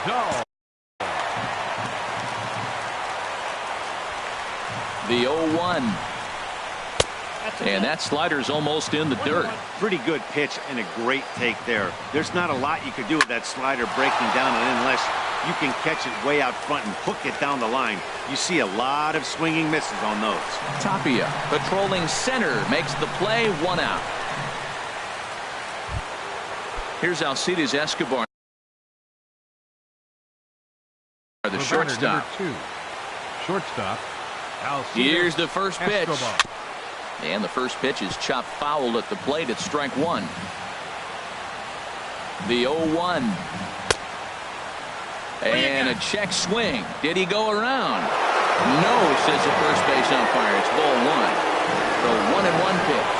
Dull. The 0-1. And that slider's almost in the dirt. Pretty good pitch and a great take there. There's not a lot you could do with that slider breaking down unless you can catch it way out front and hook it down the line. You see a lot of swinging misses on those. Tapia patrolling center makes the play, 1 out. Here's Alcides Escobar, the shortstop. Shortstop. Here's the first pitch. Escobar. And the first pitch is chopped foul at the plate at strike 1. The 0-1. And a check swing. Did he go around? No, says the first base umpire. It's ball 1. The 1-1 pitch.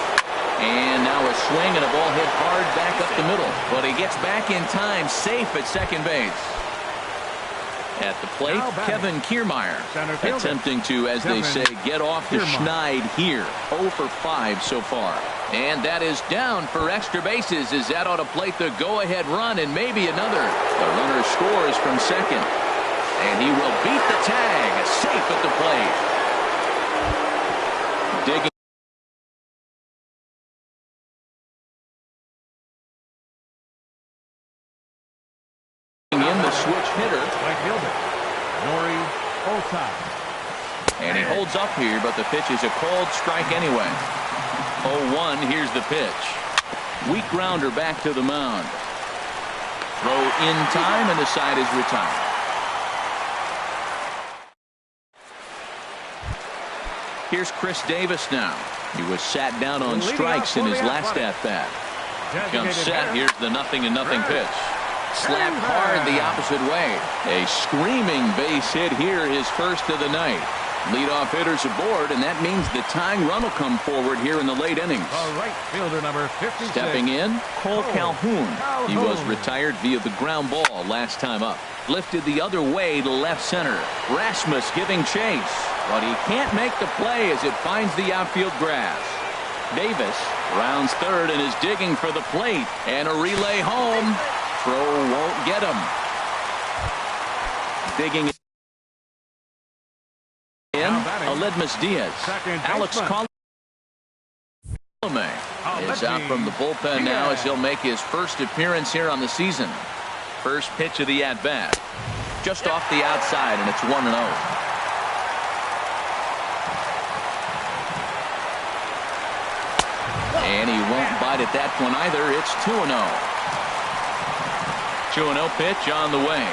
And now a swing and a ball hit hard back up the middle. But he gets back in time, safe at second base. At the plate, Kevin Kiermaier attempting to, as they say, get off the schneid here. 0 for 5 so far. And that is down for extra bases as that ought to plate the go-ahead run and maybe another. The runner scores from second. And he will beat the tag, safe at the plate. Digging in the switch hitter. Right fielder, Nori Ohtani. And he holds up here, but the pitch is a cold strike anyway. 0-1, here's the pitch. Weak grounder back to the mound. Throw in time, and the side is retired. Here's Chris Davis now. He was sat down on strikes in his last at-bat. Comes set. Here's the 0-0 pitch. Slapped hard the opposite way. A screaming base hit here, his first of the night. Leadoff hitters aboard, and that means the tying run will come forward here in the late innings. Right fielder number 56. Stepping in, Cole Calhoun. He was retired via the ground ball last time up. Lifted the other way to left center. Rasmus giving chase, but he can't make the play as it finds the outfield grass. Davis rounds third and is digging for the plate, and a relay home. Throw won't get him. Digging in, Aledmus Diaz. Alex Colomé is out from the bullpen now as he'll make his first appearance here on the season. First pitch of the at-bat. Just off the outside, and it's 1-0. And he won't bite at that one either. It's 2-0. 2-0 pitch on the way.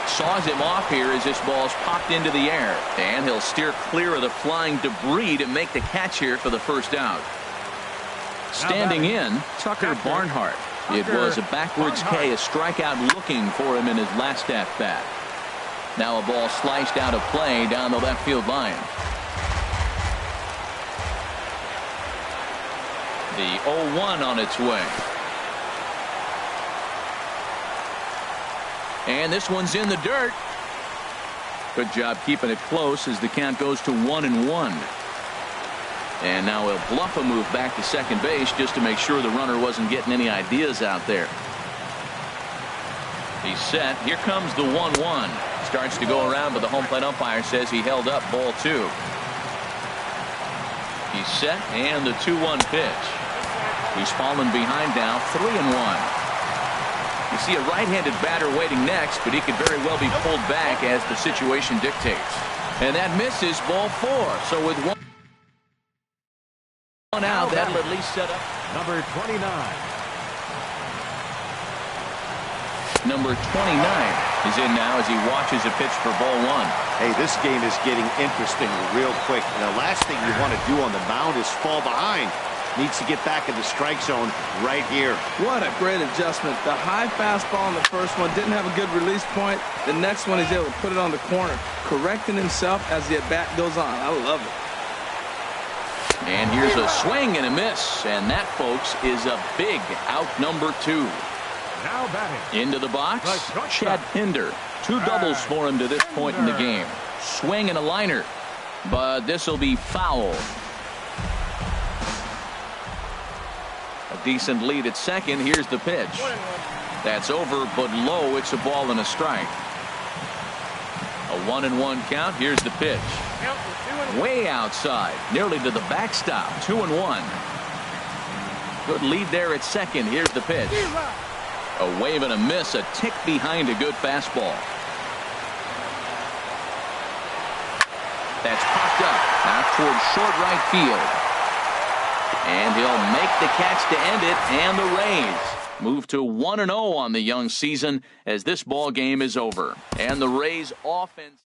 Saws him off here as this ball's popped into the air. And he'll steer clear of the flying debris to make the catch here for the first out. Standing in, Tucker Barnhart. It was a backwards K, a strikeout looking for him in his last at-bat. Now a ball sliced out of play down the left field line. The 0-1 on its way. And this one's in the dirt. Good job keeping it close as the count goes to 1-1. And now he'll bluff a move back to second base just to make sure the runner wasn't getting any ideas out there. He's set. Here comes the 1-1. Starts to go around, but the home plate umpire says he held up ball 2. He's set, and the 2-1 pitch. He's fallen behind now, 3-1. You see a right-handed batter waiting next, but he could very well be pulled back as the situation dictates. And that misses, ball 4. So with one out, that'll at least set up. Number 29. Number 29 is in now as he watches a pitch for ball 1. Hey, this game is getting interesting real quick. And the last thing you want to do on the mound is fall behind. Needs to get back in the strike zone right here. What a great adjustment. The high fastball in the first one didn't have a good release point. The next one he's able to put it on the corner, correcting himself as the at-bat goes on. I love it. And here's a swing and a miss. And that, folks, is a big out number 2. Now batting. Into the box, Chad Pinder. 2 doubles for him to this point in the game. Swing and a liner. But this will be foul. A decent lead at second. Here's the pitch. That's over, but low. It's a ball and a strike. A 1-1 count. Here's the pitch. Way outside, nearly to the backstop. 2-1. Good lead there at second. Here's the pitch. A wave and a miss, a tick behind a good fastball. That's popped up out towards short right field. And he'll make the catch to end it, and the Rays move to 1-0 on the young season as this ball game is over. And the Rays offense